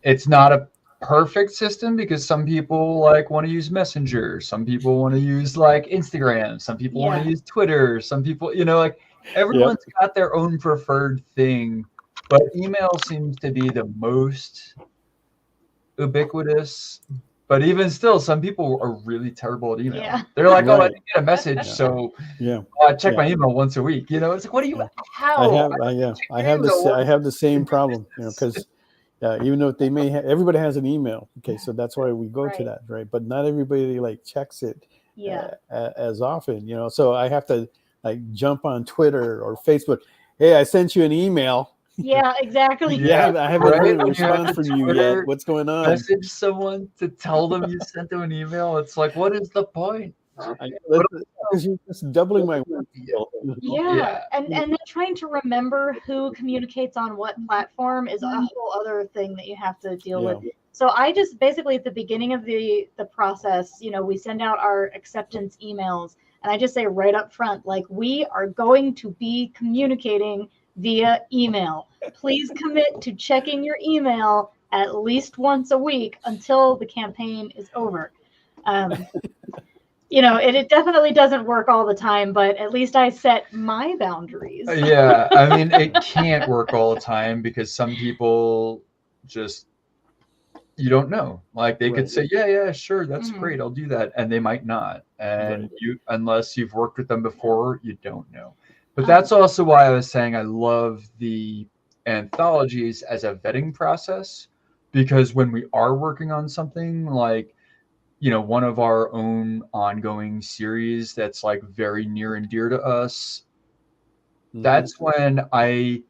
It's not a perfect system because some people want to use Messenger, some people want to use Instagram, some people want to use Twitter, some people, everyone's got their own preferred thing, but email seems to be the most ubiquitous. But even still, some people are really terrible at email. Yeah. They're like, oh, I didn't get a message, so I check my email once a week. It's like, what do you? How? I have the same problem. Because even though they may have, everybody has an email. Okay, so that's why we go to that, right? But not everybody checks it as often. So I have to jump on Twitter or Facebook. Hey, I sent you an email. Yeah, exactly. Yeah, I haven't heard a response from you yet. What's going on? Message someone to tell them you sent them an email. It's like, what is the point? Because you're just doubling my work. Yeah. And then trying to remember who communicates on what platform is a whole other thing that you have to deal with. So I just basically at the beginning of the process, we send out our acceptance emails, and I just say right up front, we are going to be communicating via email. Please commit to checking your email at least once a week until the campaign is over. It definitely doesn't work all the time, but at least I set my boundaries. Yeah, I mean, it can't work all the time because some people just, you don't know. They could say, yeah, sure, that's great, I'll do that, and they might not. And unless you've worked with them before, you don't know. But that's also why I was saying I love the anthologies as a vetting process, because when we are working on something like, one of our own ongoing series that's like very near and dear to us, that's when I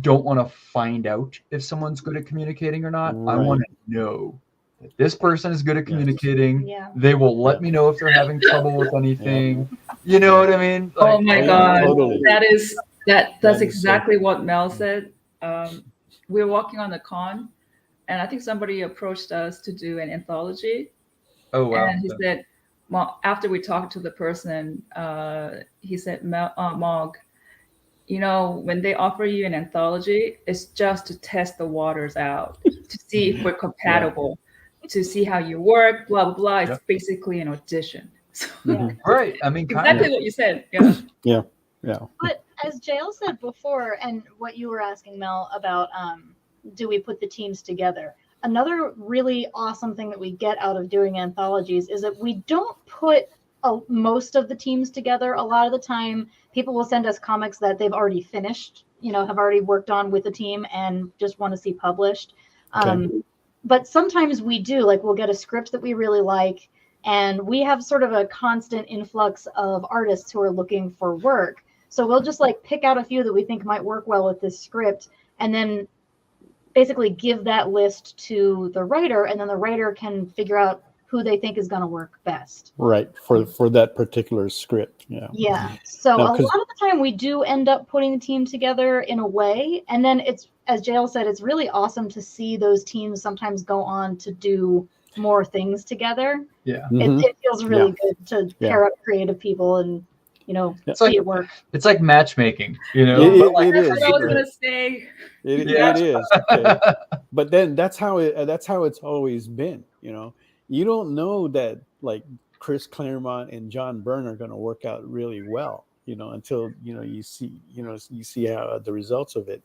don't want to find out if someone's good at communicating or not. I want to know that this person is good at communicating. Yeah. They will let me know if they're having trouble with anything. You know what I mean? Oh my God, totally. that's exactly what Mel said. We were walking on the con, and I think somebody approached us to do an anthology. Oh wow! And he said, well, after we talked to the person, he said, Mog, when they offer you an anthology, it's just to test the waters out, to see if we're compatible, to see how you work, blah, blah, blah. It's basically an audition. So, Right. I mean, exactly what you said. Yeah. Yeah. But as JL said before, and what you were asking, Mel, about do we put the teams together? Another really awesome thing that we get out of doing anthologies is that we don't put most of the teams together. A lot of the time, people will send us comics that they've already finished, have already worked on with the team and just want to see published. But sometimes we do, like we'll get a script that we really like, and we have sort of a constant influx of artists who are looking for work. So we'll just like pick out a few that we think might work well with this script, and then basically give that list to the writer, and then the writer can figure out who they think is going to work best. Right, for that particular script. Yeah. So a lot of the time we do end up putting the team together in a way, and then it's, as JL said, it's really awesome to see those teams sometimes go on to do more things together. Yeah. It feels really good to pair up creative people and see it work. It's like matchmaking, It is. That's what I was gonna say. It is. Okay. But then that's how it's always been. You don't know that like Chris Claremont and John Byrne are going to work out really well, until you see how the results of it,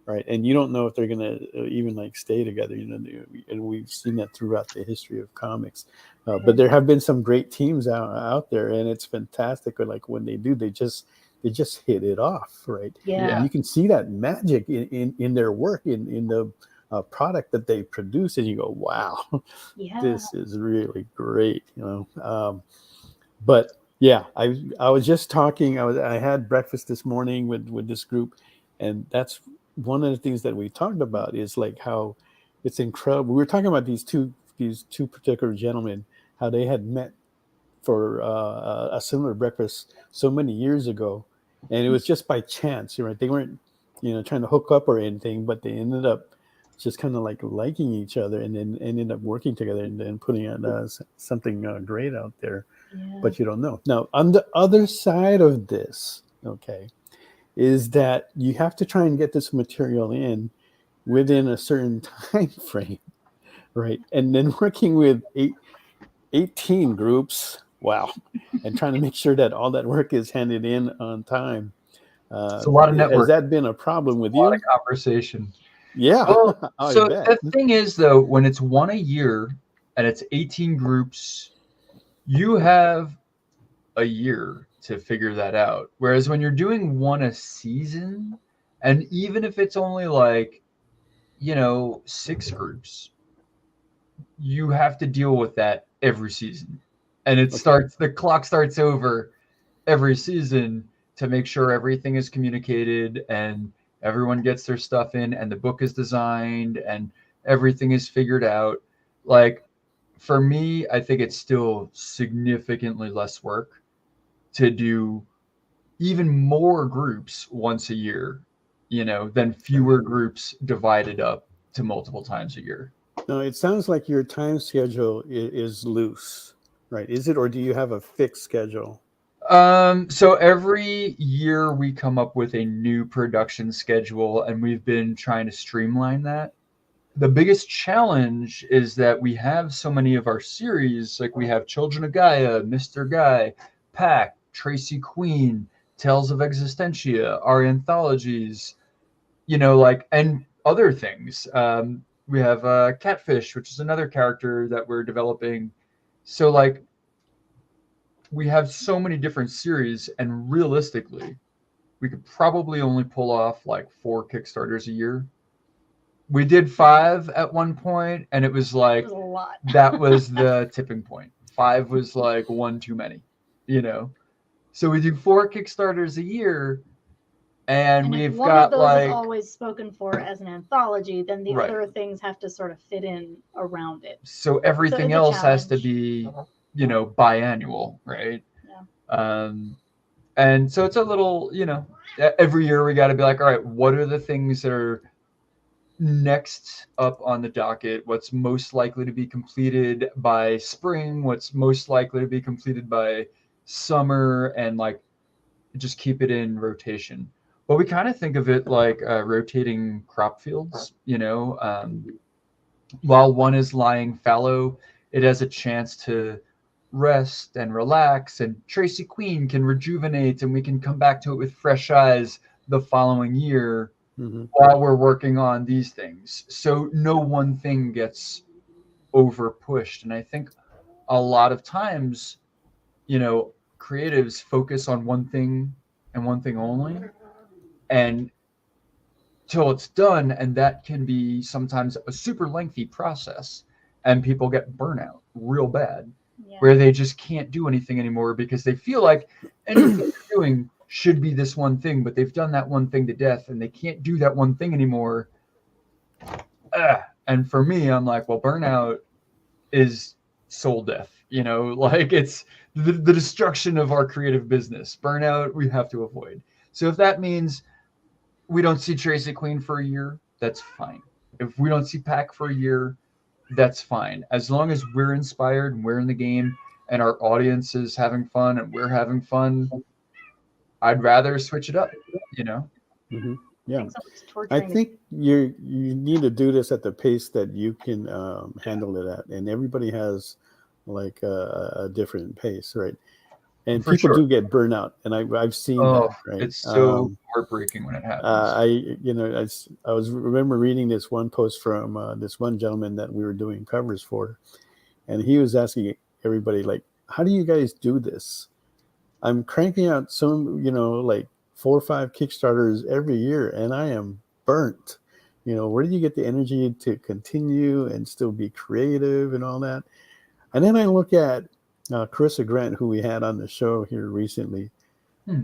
right? And you don't know if they're going to even like stay together, and we've seen that throughout the history of comics. But there have been some great teams out there, and it's fantastic. Like when they do, they just hit it off, right? Yeah. And you can see that magic in their work, in the product that they produce, and you go, wow, this is really great, but yeah, I was just talking, I had breakfast this morning with this group, and that's one of the things that we talked about is like how it's incredible. We were talking about these two particular gentlemen, how they had met for a similar breakfast so many years ago, and it was just by chance, right? They weren't trying to hook up or anything, but they ended up just kind of like liking each other, and then ended up working together and then putting out something great out there. But you don't know. Now, on the other side of this, is that you have to try and get this material in within a certain time frame, right? And then working with 18 groups, wow, and trying to make sure that all that work is handed in on time. It's a lot of network. Has that been a problem with you? A lot of conversation. Yeah. Well, so the thing is, though, when it's one a year and it's 18 groups, you have a year to figure that out. Whereas when you're doing one a season, and even if it's only like, 6 groups, you have to deal with that every season. And the clock starts over every season to make sure everything is communicated and everyone gets their stuff in and the book is designed and everything is figured out. Like, for me, I think it's still significantly less work to do even more groups once a year, than fewer groups divided up to multiple times a year. No, it sounds like your time schedule is loose, right? Is it, or do you have a fixed schedule? So every year we come up with a new production schedule, and we've been trying to streamline that. The biggest challenge is that we have so many of our series, like we have Children of Gaia, Mr. Guy, Pack, Tracy Queen, Tales of Existentia, our anthologies, and other things. We have Catfish, which is another character that we're developing. So we have so many different series, and realistically, we could probably only pull off like 4 Kickstarters a year. We did 5 at one point, and it was like, It was a lot. that was the tipping point. 5 was like one too many, you know? So we do 4 Kickstarters a year, and And if we've one got of those like, is always spoken for as an anthology, then the Right. other things have to sort of fit in around it. so everything it's a else has to challenge. be, you know, biannual, right? Yeah. And so it's a little, you know, every year we got to be like, all right, what are the things that are next up on the docket? What's most likely to be completed by spring? What's most likely to be completed by summer? And like, just keep it in rotation. But we kind of think of it like rotating crop fields, you know. While one is lying fallow, it has a chance to rest and relax, and Tracy Queen can rejuvenate, and we can come back to it with fresh eyes the following year while we're working on these things. So no one thing gets over pushed. And I think a lot of times, you know, creatives focus on one thing and one thing only, and till it's done, and that can be sometimes a super lengthy process, and people get burnout real bad, where they just can't do anything anymore because they feel like anything they're doing should be this one thing, but they've done that one thing to death and they can't do that one thing anymore. And for me, I'm like, well, burnout is soul death, you know, like it's the destruction of our creative business. Burnout we have to avoid. So if that means we don't see Tracy Queen for a year, that's fine. If we don't see Pack for a year, that's fine. As long as we're inspired and we're in the game and our audience is having fun and we're having fun, I'd rather switch it up, you know? Yeah. I think you need to do this at the pace that you can handle it at. And everybody has like a different pace, right? And For people sure. do get burnout, and I've seen that. Right? It's so heartbreaking when it happens. I remember reading this one post from this one gentleman that we were doing covers for, and he was asking everybody like, "How do you guys do this? I'm cranking out some, like 4 or 5 Kickstarters every year, and I am burnt. Where do you get the energy to continue and still be creative and all that?" And then I look at Carissa Grant, who we had on the show here recently.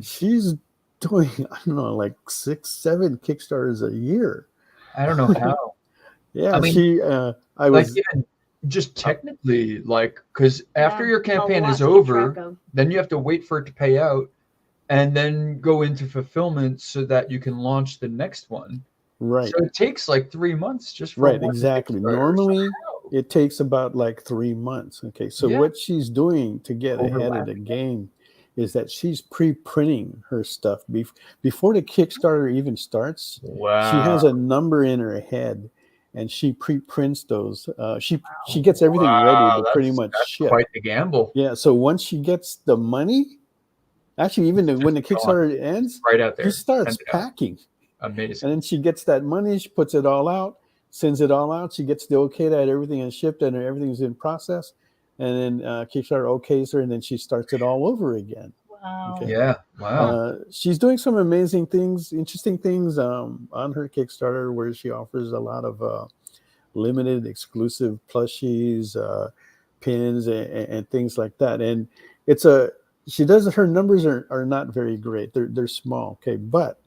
She's doing, I don't know, like 6, 7 Kickstarters a year. I don't know how. Yeah, I mean, even just technically, like, because after your campaign is over, then you have to wait for it to pay out and then go into fulfillment so that you can launch the next one. Right. So it takes like 3 months just for right, one exactly. Normally it takes about like 3 months. Okay, so what she's doing to get ahead of the game is that she's pre-printing her stuff before the Kickstarter even starts. Wow. She has a number in her head, and she pre-prints those. She gets everything ready to pretty much ship. Quite the gamble. Yeah. So once she gets the money, actually, even when the Kickstarter ends, right out there, she starts packing. Amazing. And then she gets that money. She puts it all out, sends it all out. She gets the okay that everything is shipped and everything's in process. And then Kickstarter okays her, and then she starts it all over again. Wow. Okay. Yeah. Wow. She's doing some amazing things, interesting things on her Kickstarter, where she offers a lot of limited, exclusive plushies, pins, and things like that. And her numbers are not very great. They're small. Okay, but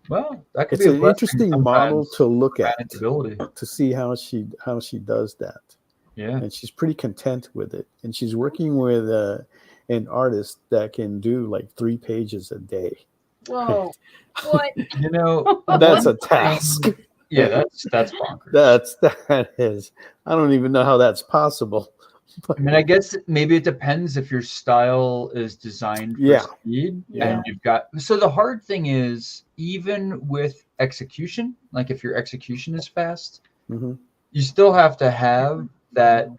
well, that could it's be an interesting model to look at, to see how she does that. Yeah, and she's pretty content with it. And she's working with an artist that can do like 3 pages a day. Whoa! What? That's a task. Yeah, that's bonkers. That is. I don't even know how that's possible. I mean, I guess maybe it depends if your style is designed for speed, and you've got. So the hard thing is, even with execution, like if your execution is fast, you still have to have that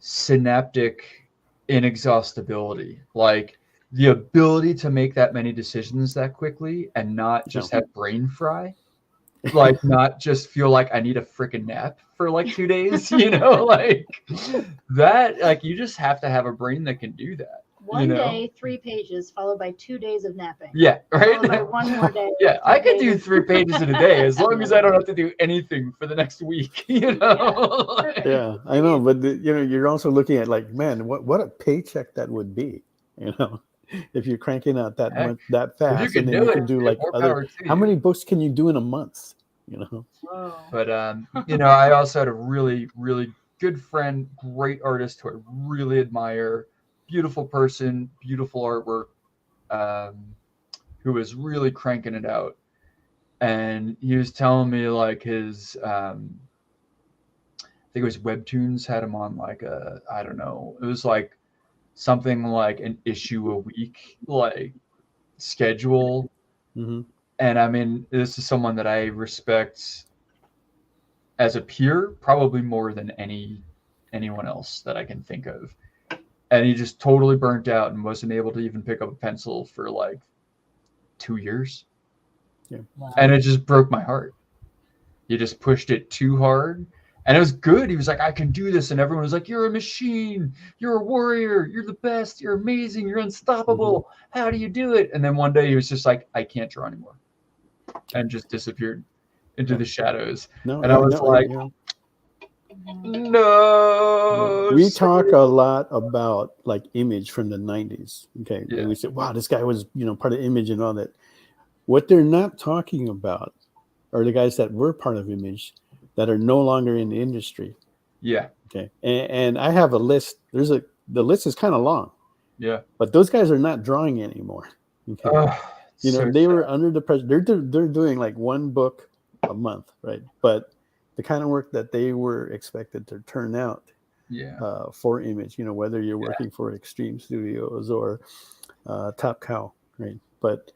synaptic inexhaustibility, like the ability to make that many decisions that quickly and not just have brain fry. Like not just feel like I need a freaking nap for like 2 days, like that. Like you just have to have a brain that can do that. One day, 3 pages, followed by 2 days of napping. Yeah, right. Followed by one more day. Yeah, 3 I could do pages. 3 pages in a day as long as I don't have to do anything for the next week. You know. Perfect. Yeah, I know, but you're also looking at like, man, what a paycheck that would be, if you're cranking out that Heck, much that if you fast, can and then do you it, can do yeah, like more other. power to How you. many books can you do in a month? Whoa. But I also had a really, really good friend, great artist who I really admire, beautiful person, beautiful artwork, who was really cranking it out. And he was telling me like his, I think it was Webtoons had him on like I don't know, it was like something like an issue a week, like schedule. Mm-hmm. And I mean, this is someone that I respect as a peer, probably more than anyone else that I can think of. And he just totally burnt out and wasn't able to even pick up a pencil for like 2 years. Yeah. Wow. And it just broke my heart. He just pushed it too hard. And it was good. He was like, I can do this. And everyone was like, you're a machine. You're a warrior. You're the best. You're amazing. You're unstoppable. Mm-hmm. How do you do it? And then one day he was just like, I can't draw anymore. And just disappeared into the shadows. No, and I was like, no. We talk a lot about like Image from the 90s. Okay. Yeah. And we said, wow, this guy was, part of Image and all that. What they're not talking about are the guys that were part of Image that are no longer in the industry. Yeah. Okay. And I have a list. The list is kind of long. Yeah. But those guys are not drawing anymore. Okay. They were under the pressure. They're doing like one book a month, right? But the kind of work that they were expected to turn out for Image, whether you're working for Extreme Studios or Top Cow, right? But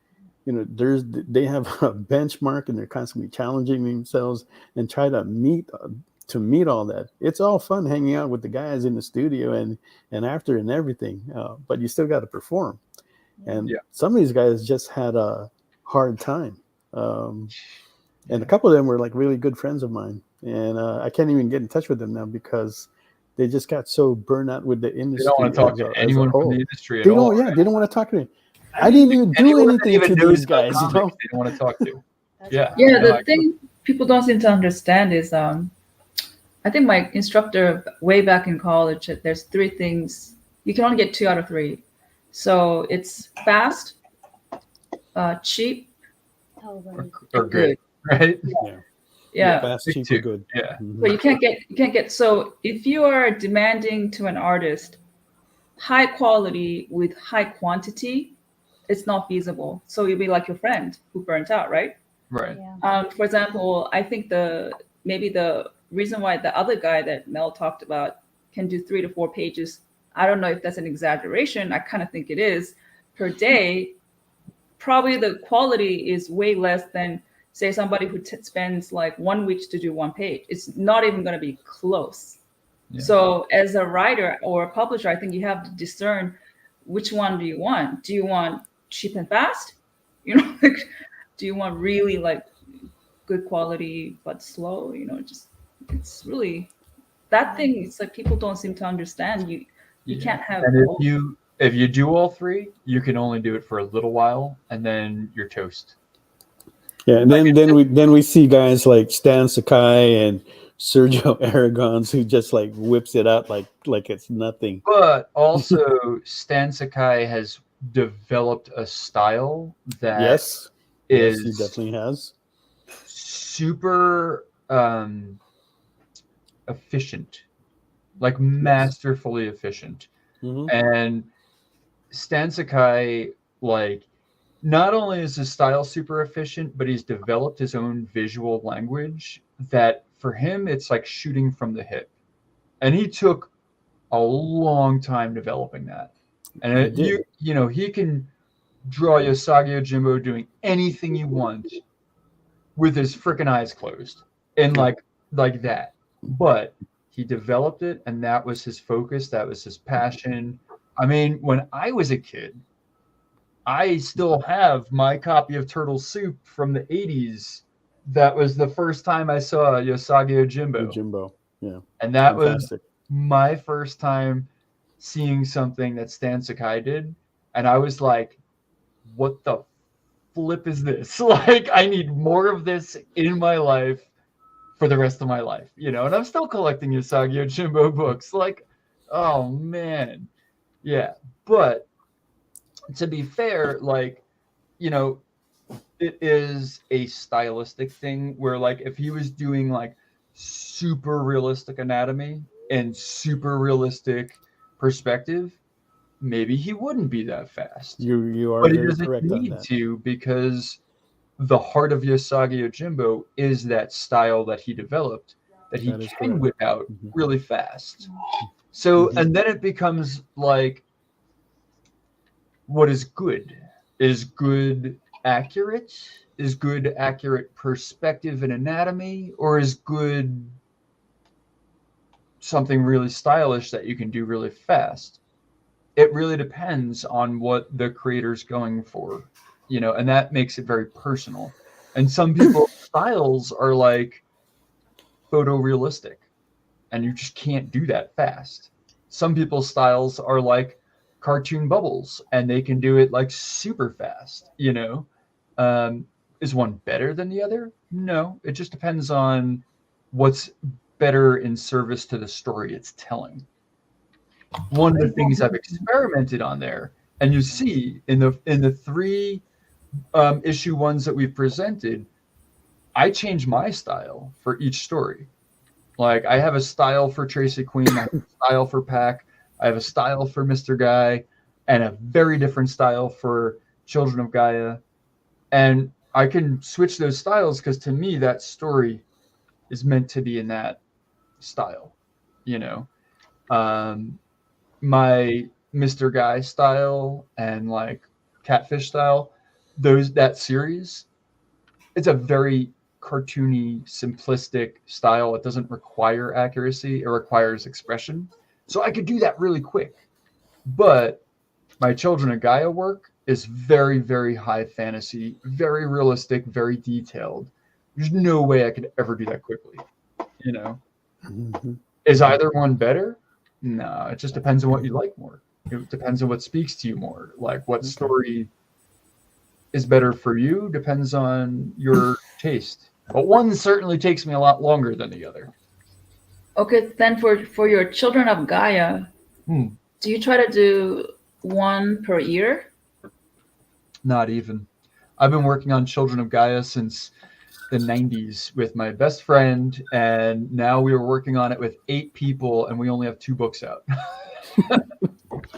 they have a benchmark and they're constantly challenging themselves and try to meet all that. It's all fun hanging out with the guys in the studio and after and everything, but you still got to perform. And some of these guys just had a hard time. And a couple of them were like really good friends of mine. And I can't even get in touch with them now because they just got so burnt out with the industry. They don't want to talk to anyone from the industry at all. all. Yeah, they don't want to talk to me. I didn't even do anything to these guys. They don't want to talk to. Yeah. Yeah, the thing people don't seem to understand is I think my instructor way back in college, there's 3 things. You can only get 2 out of 3. So it's fast, cheap, or good, right? Yeah. Fast, cheap, or good. Yeah. But you can't get. So if you are demanding to an artist high quality with high quantity, it's not feasible. So you'll be like your friend who burnt out, right? Right. Yeah. For example, I think maybe the reason why the other guy that Mel talked about can do 3 to 4 pages, I don't know if that's an exaggeration. I kind of think it is per day. Probably the quality is way less than, say, somebody who spends like 1 week to do 1 page. It's not even going to be close. Yeah. So as a writer or a publisher, I think you have to discern which one do you want. Do you want cheap and fast? Like, do you want really like good quality but slow? It's really that thing. It's like people don't seem to understand. You can't have. And if you do all 3, you can only do it for a little while, and then you're toast. Yeah, and then we see guys like Stan Sakai and Sergio Aragons who just like whips it out like it's nothing. But also, Stan Sakai has developed a style that yes, he definitely has super efficient, like masterfully efficient. Mm-hmm. And Stan Sakai, like, not only is his style super efficient, but he's developed his own visual language that for him, it's like shooting from the hip. And he took a long time developing that. And he can draw Usagi Yojimbo doing anything you want with his freaking eyes closed and like that. But he developed it, and that was his focus. That was his passion. I mean, when I was a kid, I still have my copy of Turtle Soup from the 80s. That was the first time I saw Usagi Yojimbo. Yeah. And that was my first time seeing something that Stan Sakai did, and I was like, what the flip is this? Like, I need more of this in my life for the rest of my life, and I'm still collecting Usagi Yojimbo books. Like, oh man. Yeah. But to be fair, like, it is a stylistic thing where, like, if he was doing like super realistic anatomy and super realistic perspective, maybe he wouldn't be that fast. You are But he very doesn't correct on need that. to, because the heart of Usagi Yojimbo is that style that he developed, that he That is can correct. whip out Mhm. really fast. So, Mhm. and then it becomes like, what is good? Is good accurate? Is good accurate perspective and anatomy? Or is good something really stylish that you can do really fast? It really depends on what the creator's going for, and that makes it very personal. And some people's styles are like photorealistic, and you just can't do that fast. Some people's styles are like cartoon bubbles, and they can do it like super fast. Is one better than the other? No, it just depends on what's better in service to the story it's telling. One of the things I've experimented on there, and you see in the 3 issue ones that we've presented, I change my style for each story. Like, I have a style for Tracy Queen, I have a style for Pac, I have a style for Mr. Guy, and a very different style for Children of Gaia. And I can switch those styles because, to me, that story is meant to be in that style. My Mr. Guy style and like Catfish style, that series, it's a very cartoony, simplistic style. It doesn't require accuracy, it requires expression. So I could do that really quick. But my Children of Gaia work is very, very high fantasy, very realistic, very detailed. There's no way I could ever do that quickly. Mhm. Is either one better? No, it just depends on what you like more. It depends on what speaks to you more. Like, what story is better for you depends on your taste. But one certainly takes me a lot longer than the other. Okay, then for your Children of Gaia, do you try to do one per year? Not even. I've been working on Children of Gaia since the 90s with my best friend, and now we are working on it with 8 people, and we only have 2 books out.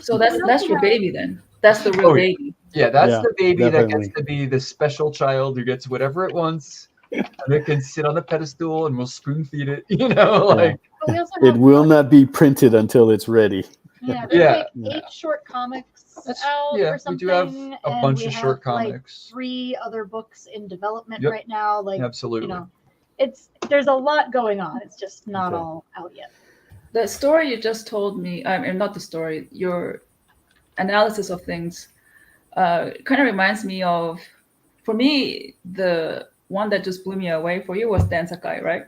So that's your baby then. That's the real baby. Yeah, that's the baby definitely. that gets to be the special child who gets whatever it wants, and it can sit on a pedestal, and we'll spoon feed it. Like, But we also It have, will not be printed until it's ready. yeah, there's like 8 short comics out yeah, or we something. do have a and bunch we of have, short like, comics. 3 other books in development Yep. right now. Like, Absolutely. There's a lot going on. It's just not all out yet. The story you just told me, I mean, not the story, your analysis of things kind of reminds me of, for me, the one that just blew me away for you was Dan Sakai, right?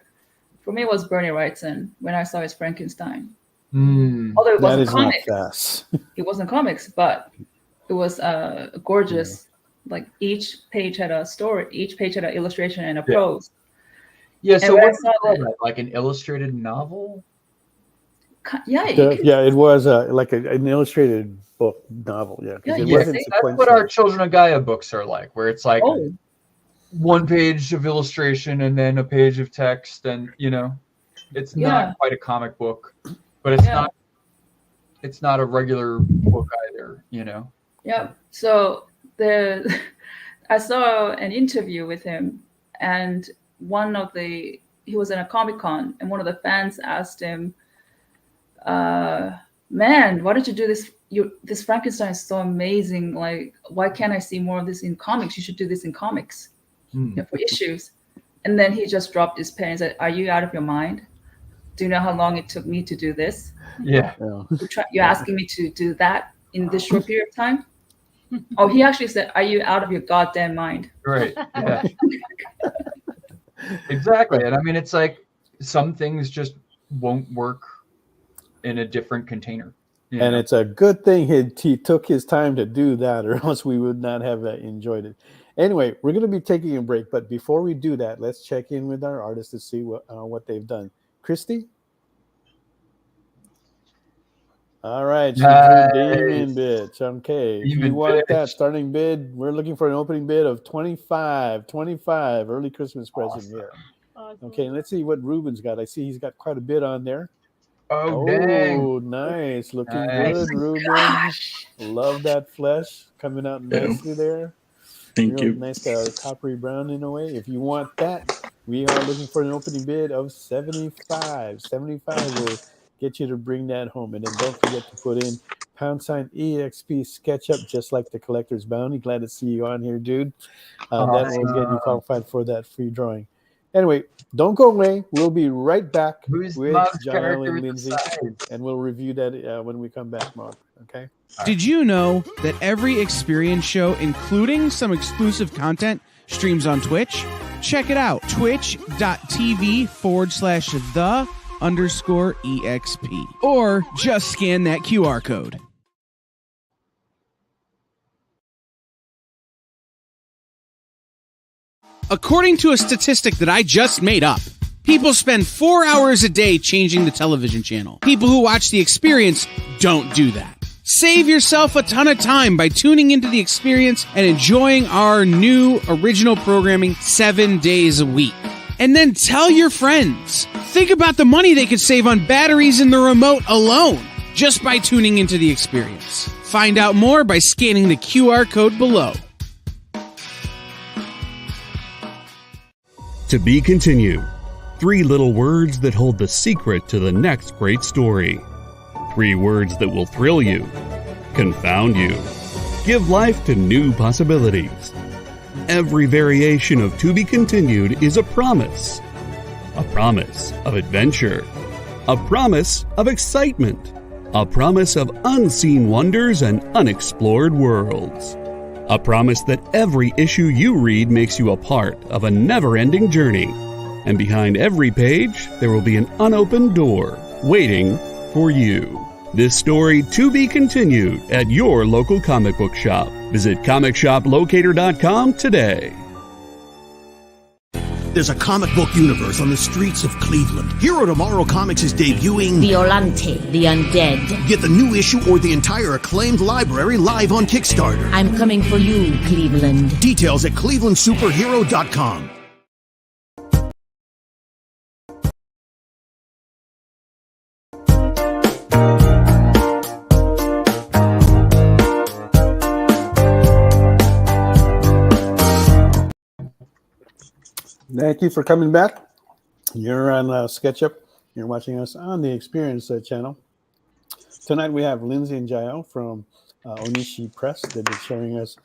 For me, it was Bernie Wrightson when I saw his Frankenstein. Although it wasn't comics. Not fast. It wasn't comics, but it was gorgeous. Like, each page had a story, each page had an illustration and a prose. Yeah, so And when I what saw that, like an illustrated novel? yeah, It was like an illustrated book novel. Yeah, because it wasn't That's sequential. what our Children of Gaia books are like, where it's like Oh. 1 page of illustration and then a page of text, and it's not quite a comic book, but it's not a regular book either. Yeah. So I saw an interview with him, and he was in a Comic-Con, and one of the fans asked him, man, why did you do this? This Frankenstein is so amazing. Like, why can't I see more of this in comics? You should do this in comics for issues. And then he just dropped his pen and said, are you out of your mind? Do you know how long it took me to do this? Yeah. You're asking me to do that in this short period of time? Oh, he actually said, are you out of your goddamn mind? Right. Yeah. Exactly. And I mean, it's like some things just won't work in a different container. Yeah. And it's a good thing he took his time to do that, or else we would not have enjoyed it. Anyway, we're going to be taking a break, but before we do that, let's check in with our artists to see what they've done. Christy? All right, she drew Demon Bitch. Okay, if you want that starting bid, we're looking for an opening bid of 25, early Christmas present here. Awesome. Okay, let's see what Ruben's got. I see he's got quite a bit on there. Oh, dang. Nice. Looking good, Ruben. Love that flesh coming out nicely there. Thank you. Nice coppery brown in a way. If you want that, we are looking for an opening bid of 75. 75 will get you to bring that home. And then don't forget to put in #EXP SketchUp, just like the Collector's Bounty. Glad to see you on here, dude. That will get you qualified for that free drawing. Anyway, don't go away. We'll be right back with Jael and Lindsay, and we'll review that when we come back, Mog. Okay? Did you know that every experience show, including some exclusive content, streams on Twitch? Check it out. Twitch.tv/the_EXP. Or just scan that QR code. According to a statistic that I just made up, people spend 4 hours a day changing the television channel. People who watch The Experience don't do that. Save yourself a ton of time by tuning into The Experience and enjoying our new original programming 7 days a week. And then tell your friends. Think about the money they could save on batteries in the remote alone just by tuning into The Experience. Find out more by scanning the QR code below. To be continued. 3 little words that hold the secret to the next great story. 3 words that will thrill you, confound you, give life to new possibilities. Every variation of To Be Continued is a promise of adventure, a promise of excitement, a promise of unseen wonders and unexplored worlds. A promise that every issue you read makes you a part of a never-ending journey. And behind every page, there will be an unopened door waiting for you. This story to be continued at your local comic book shop. Visit comicshoplocator.com today. There's a comic book universe on the streets of Cleveland. Hero Tomorrow Comics is debuting Violante, the Undead. Get the new issue or the entire acclaimed library live on Kickstarter. I'm coming for you, Cleveland. Details at clevelandsuperhero.com. Thank you for coming back. You're on SketchUp. You're watching us on the Experience channel. Tonight we have Lindsay and Jael from Onishi Press. They've been sharing us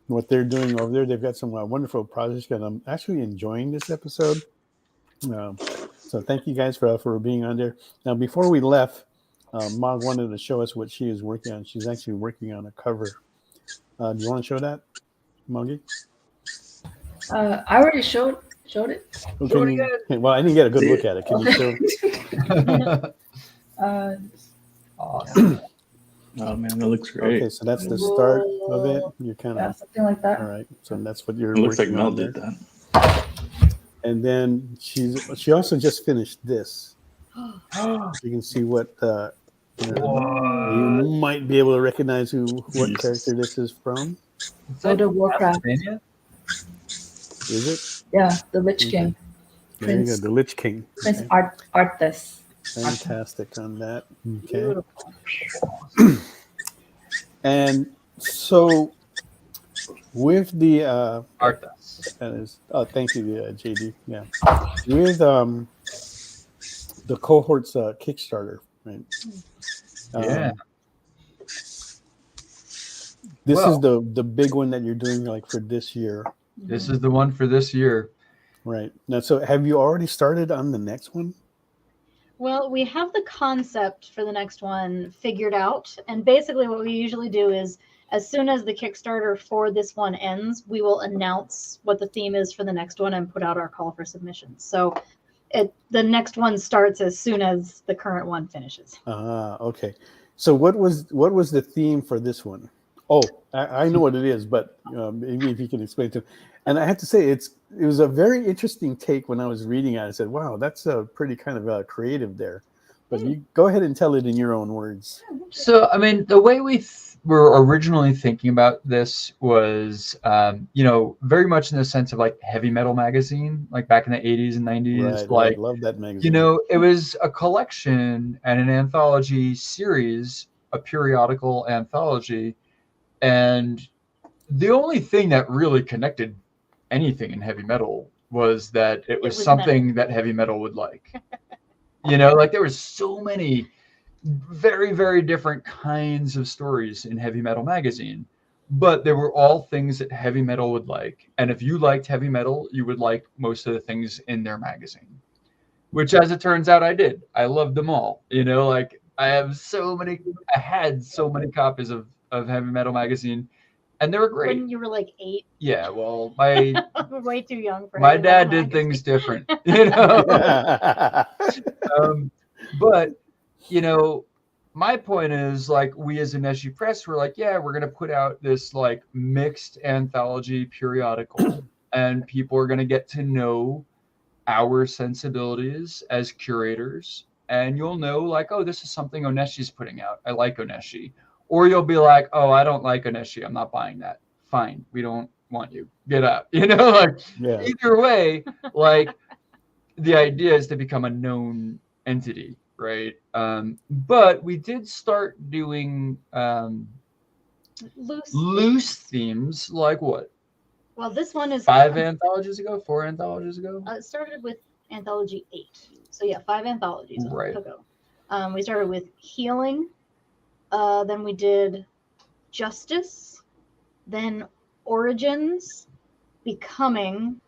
what they're doing over there. They've got some wonderful projects, and I'm actually enjoying this episode. So thank you guys for being on there. Now, before we left, Mog wanted to show us what she is working on. She's actually working on a cover. Do you want to show that, Moggy? I already showed it. Well, I didn't get a good look at it. Can you show? Awesome. Oh man, that looks great. Okay, so that's the start of it. You're kind of something like that. All right, so that's what you're. It looks like working Mel on did there. that. And then she also just finished this. You can see what you might be able to recognize what character this is from. World of Warcraft. Is it? Yeah, the Lich King. There you go, the Lich King. Prince Arthas. Fantastic on that. Okay. And so with the Arthas. that is thank you, JD. Yeah. With the cohorts Kickstarter, right? Yeah. This is the big one that you're doing like for this year. This is the one for this year. Right. Now, so have you already started on the next one? Well, we have the concept for the next one figured out. And basically what we usually do is as soon as the Kickstarter for this one ends, we will announce what the theme is for the next one and put out our call for submissions. So the next one starts as soon as the current one finishes. Okay. So what was the theme for this one? Oh, I know what it is, but maybe if you can explain to me. And I have to say, it was a very interesting take when I was reading it. I said, wow, that's a pretty kind of creative there. But you go ahead and tell it in your own words. So, I mean, the way we were originally thinking about this was, very much in the sense of like heavy metal magazine, like back in the 80s and 90s. Right. Love that magazine. It was a collection and an anthology series, a periodical anthology. And the only thing that really connected anything in heavy metal was that it was something that heavy metal would like. Like there was so many very, very different kinds of stories in heavy metal magazine, but they were all things that heavy metal would like. And if you liked heavy metal, you would like most of the things in their magazine, which as it turns out, I did. I loved them all. Like I had so many copies of heavy metal magazine, and they were great. When you were like 8? Yeah, well, my way too young for my dad did things different, but my point is, like, we as Aneshi Press were like, yeah, we're gonna put out this like mixed anthology periodical, and people are gonna get to know our sensibilities as curators, and you'll know like, oh, this is something Oneshi's putting out. I like Oneshi. Or you'll be like, oh, I don't like Oneshi. I'm not buying that. Fine. We don't want you. Get out. Either way, like the idea is to become a known entity, right? But we did start doing loose themes, like what? Well, this one is 4 anthologies ago. It started with anthology 8. So yeah, 5 anthologies ago. We started with healing. Then we did justice. Then origins, becoming,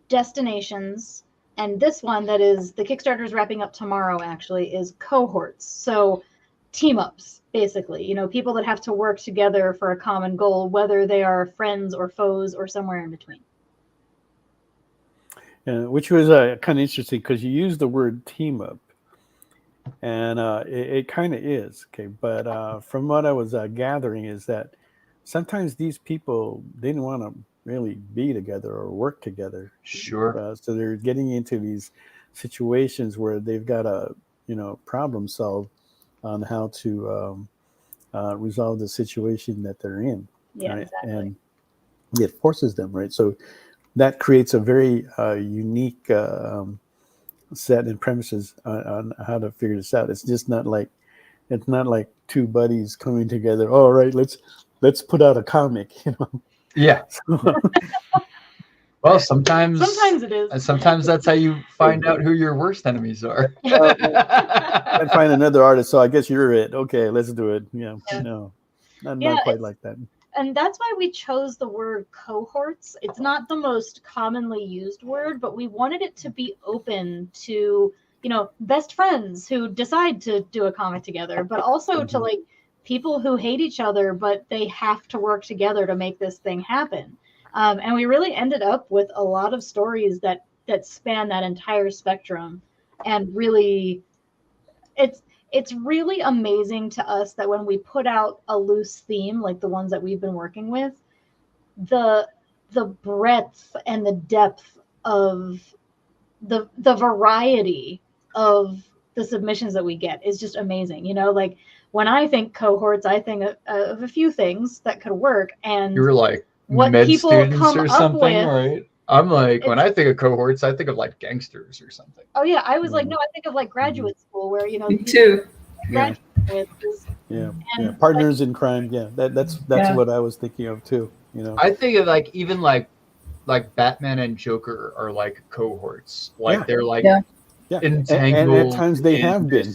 destinations, and this one that is the Kickstarter is wrapping up tomorrow. Actually, is cohorts. So team ups, basically. People that have to work together for a common goal, whether they are friends or foes or somewhere in between. Yeah, which was kind of interesting because you used the word team up, and it kind of is okay. But from what I was gathering is that sometimes these people didn't want to really be together or work together. Sure. So they're getting into these situations where they've got to problem solve on how to resolve the situation that they're in. Yeah, right? exactly. And it forces them, right? So that creates a very unique set and premises on how to figure this out. It's just not like two buddies coming together. All right, let's put out a comic, Yeah. Well, sometimes it is. And sometimes that's how you find out who your worst enemies are. And find another artist. So I guess you're it. Okay, let's do it. Yeah. No, not quite like that. And that's why we chose the word cohorts. It's not the most commonly used word, but we wanted it to be open to, best friends who decide to do a comic together, but also to like people who hate each other, but they have to work together to make this thing happen. And we really ended up with a lot of stories that span that entire spectrum. And really, it's really amazing to us that when we put out a loose theme, like the ones that we've been working with, the breadth and the depth of the variety of the submissions that we get is just amazing. Like when I think cohorts, I think of a few things that could work. And you were like what med people students come or up something, with, right? I'm like, when I think of cohorts, I think of like gangsters or something. Oh yeah, I was like, no, I think of like graduate school where Me too. Graduate with yeah, partners in crime. Yeah, that's what I was thinking of too. I think of like even like Batman and Joker are like cohorts. Like they're like entangled. And at times they have been.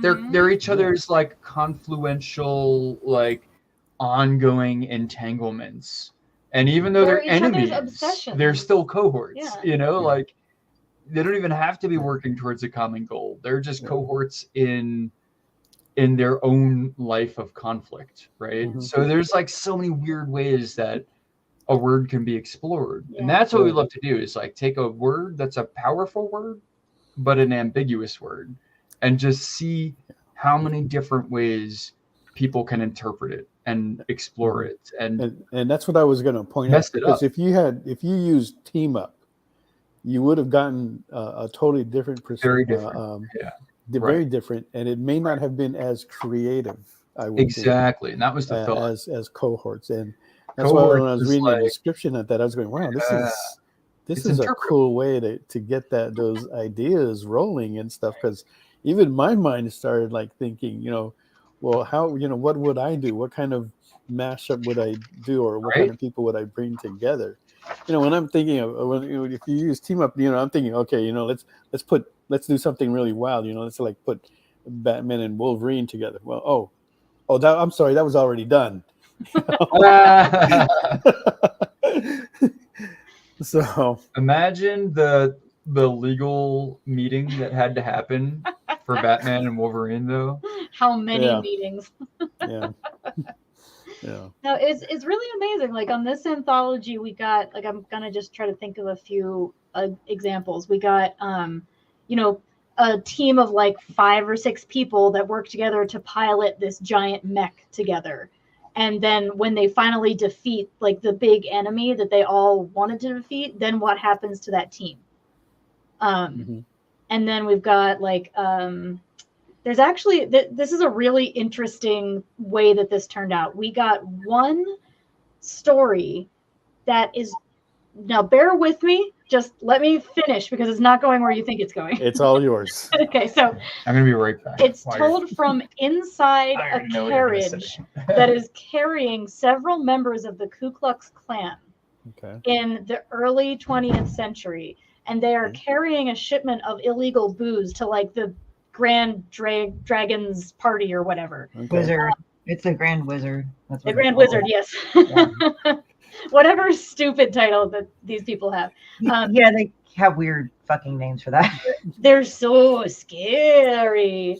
They're each other's like confluential, like ongoing entanglements. And even though they're enemies, they're still cohorts. Like they don't even have to be working towards a common goal. They're just cohorts in their own life of conflict, right? So there's like so many weird ways that a word can be explored. And Yeah. that's what we love to do, is like take a word that's a powerful word, but an ambiguous word, and just see how many different ways people can interpret it and explore it. And that's what I was going to point out, messed it because up. if you used team up, you would have gotten a totally different Very different. very different, and it may not have been as creative. I would think, Exactly. And that was the thought. as cohorts, and that's why when I was reading the description of that, I was going, "Wow, this it's is a interpretive. cool way to get those ideas rolling and stuff." Because even my mind started like thinking, well, how, what would I do? What kind of mashup would I do, or what kind of people would I bring together? When I'm thinking of if you use team up, I'm thinking, okay, let's do something really wild. Let's like put Batman and Wolverine together. Well, I'm sorry, that was already done. So imagine the legal meeting that had to happen for Batman and Wolverine, though. How many meetings? Yeah. No, it's really amazing. Like on this anthology, we got, like, I'm gonna just try to think of a few examples. We got a team of like 5 or 6 people that work together to pilot this giant mech together. And then when they finally defeat like the big enemy that they all wanted to defeat, then what happens to that team? And then we've got like there's actually this is a really interesting way that this turned out. We got one story that is, now bear with me, just let me finish because it's not going where you think it's going. It's all yours. Okay, so I'm gonna be right back. It's told from inside a carriage that is carrying several members of the Ku Klux Klan in the early 20th century, and they are carrying a shipment of illegal booze to like the Grand Dragon's party or whatever. Wizard. It's the Grand Wizard. That's the Grand Wizard, yes. Yeah. Whatever stupid title that these people have. Yeah, they have weird fucking names for that. They're so scary.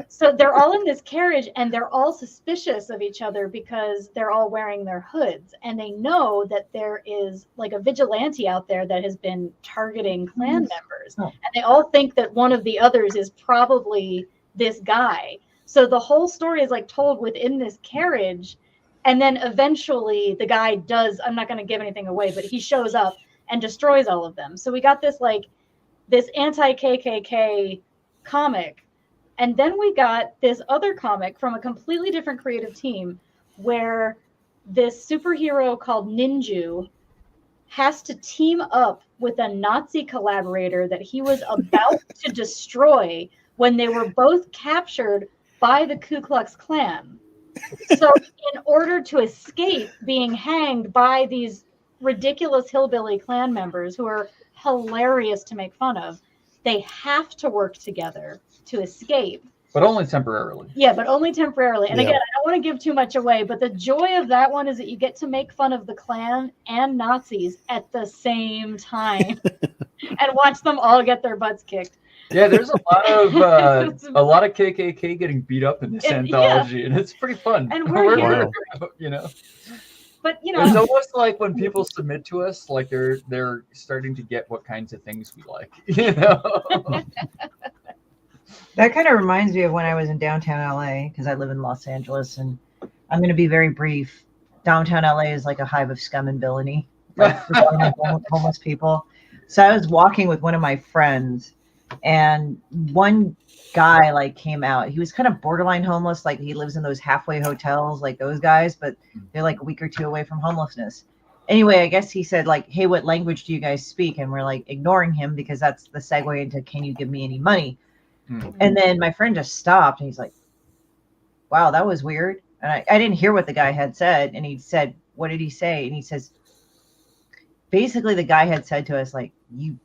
So they're all in this carriage, and they're all suspicious of each other because they're all wearing their hoods, and they know that there is like a vigilante out there that has been targeting Klan members, and they all think that one of the others is probably this guy. So the whole story is like told within this carriage, and then eventually the guy does, I'm not going to give anything away, but he shows up and destroys all of them. So we got this like this anti-KKK comic. And then we got this other comic from a completely different creative team where this superhero called Ninju has to team up with a Nazi collaborator that he was about to destroy when they were both captured by the Ku Klux Klan. So in order to escape being hanged by these ridiculous hillbilly Klan members who are hilarious to make fun of, they have to work together to escape. But only temporarily. Yeah, but only temporarily. And again, I don't want to give too much away, but the joy of that one is that you get to make fun of the Klan and Nazis at the same time and watch them all get their butts kicked. Yeah, there's a lot of KKK getting beat up in this anthology, and it's pretty fun. And we're here. But it's almost like when people submit to us, like they're starting to get what kinds of things we like. That kind of reminds me of when I was in downtown LA, because I live in Los Angeles, and I'm going to be very brief. Downtown LA is like a hive of scum and villainy, like homeless people. So I was walking with one of my friends, and one guy like came out. He was kind of borderline homeless, like he lives in those halfway hotels, like those guys, but they're like a week or two away from homelessness. Anyway, I guess he said like, "Hey, what language do you guys speak?" And we're like ignoring him because that's the segue into, "Can you give me any money?" And then my friend just stopped, and he's like, "Wow, that was weird." And I didn't hear what the guy had said. And he said, "What did he say?" And he says, basically the guy had said to us, like, you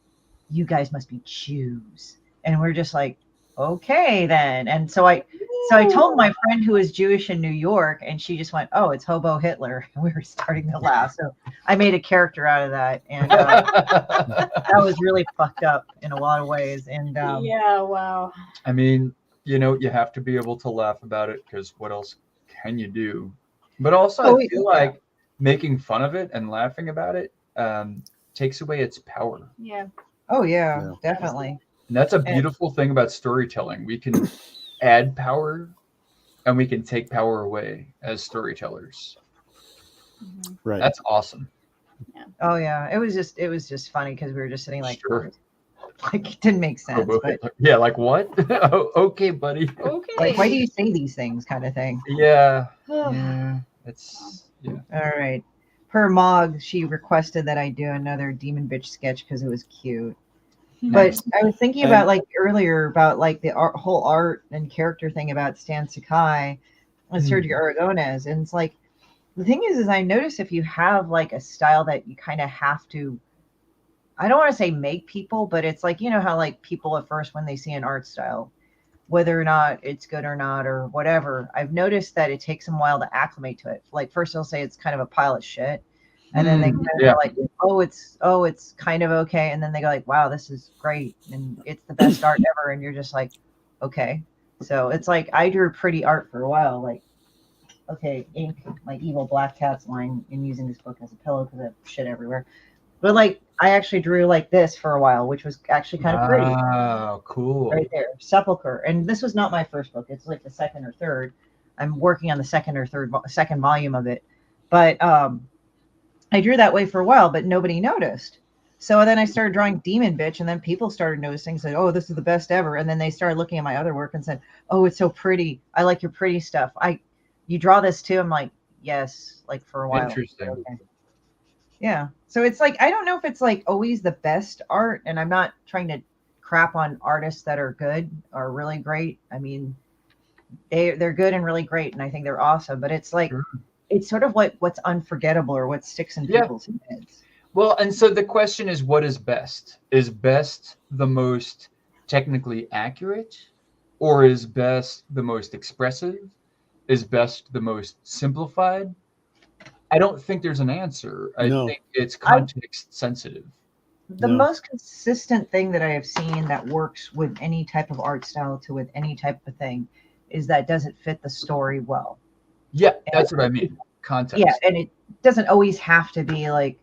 guys must be Jews. And we're just like, okay, then. And so I told my friend who is Jewish in New York, and she just went, "Oh, it's Hobo Hitler." And we were starting to laugh. So I made a character out of that. And that was really fucked up in a lot of ways. And yeah, wow. I mean, you have to be able to laugh about it, because what else can you do? But also, I feel like making fun of it and laughing about it takes away its power. Yeah. Oh yeah, definitely. And that's a beautiful thing about storytelling. We can add power and we can take power away as storytellers. Right. That's awesome. Yeah. Oh yeah, it was just funny because we were just sitting like, Sure. like it didn't make sense. But yeah, like what? Oh, okay, buddy. Okay. like, why do you say these things, kind of thing? Yeah. Yeah. It's yeah. All right. Per Mog, she requested that I do another demon bitch sketch because it was cute. Nice. But I was thinking about like earlier about like the whole art and character thing about Stan Sakai and Sergio Aragonés, and it's like the thing is I notice if you have like a style that you kind of have to, I don't want to say make people, but it's like, you know how like people at first when they see an art style, whether or not it's good or not or whatever, I've noticed that it takes them a while to acclimate to it. Like first they'll say it's kind of a pile of shit, and then they kind of go like, oh, it's kind of okay, and then they go like, wow, this is great, and it's the best art ever, and you're just like, okay. So it's like I drew pretty art for a while, like, okay, ink, my evil black cat's lying and using this book as a pillow because I have shit everywhere. But like I actually drew like this for a while, which was actually kind of pretty. Wow, cool. Right there, Sepulcher. And this was not my first book. It's like the second or third. I'm working on the second volume of it. But I drew that way for a while, but nobody noticed. So then I started drawing Demon Bitch, and then people started noticing, said, oh, this is the best ever. And then they started looking at my other work and said, oh, it's so pretty. I like your pretty stuff. You draw this too? I'm like, yes, like for a while. Interesting. Okay. Yeah. So it's like, I don't know if it's like always the best art, and I'm not trying to crap on artists that are good or really great. I mean, they're good and really great, and I think they're awesome, but it's like, it's sort of like what's unforgettable or what sticks in people's heads. Well, and so the question is, what is best? Is best the most technically accurate, or is best the most expressive? Is best the most simplified? I don't think there's an answer. I think it's context sensitive. The most consistent thing that I have seen that works with any type of art style to with any type of thing is that does it fit the story well? Yeah, that's what I mean. Context. Yeah, and it doesn't always have to be like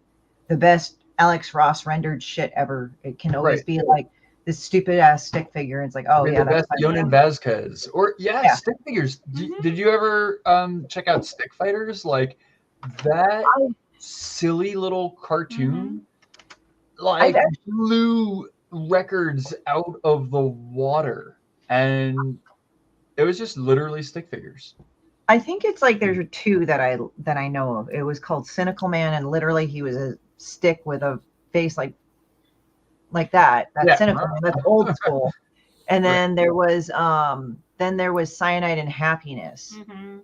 the best Alex Ross rendered shit ever. It can always be like this stupid ass stick figure. It's like, oh yeah, the best Yonan Vasquez. Or stick figures. Did you ever check out Stick Fighters? Like that silly little cartoon like blew records out of the water, and it was just literally stick figures. I think it's like there's two that I know of. It was called Cynical Man, and literally he was a stick with a face like that. That's Cynical Man. That's old school. And then there was Cyanide and Happiness.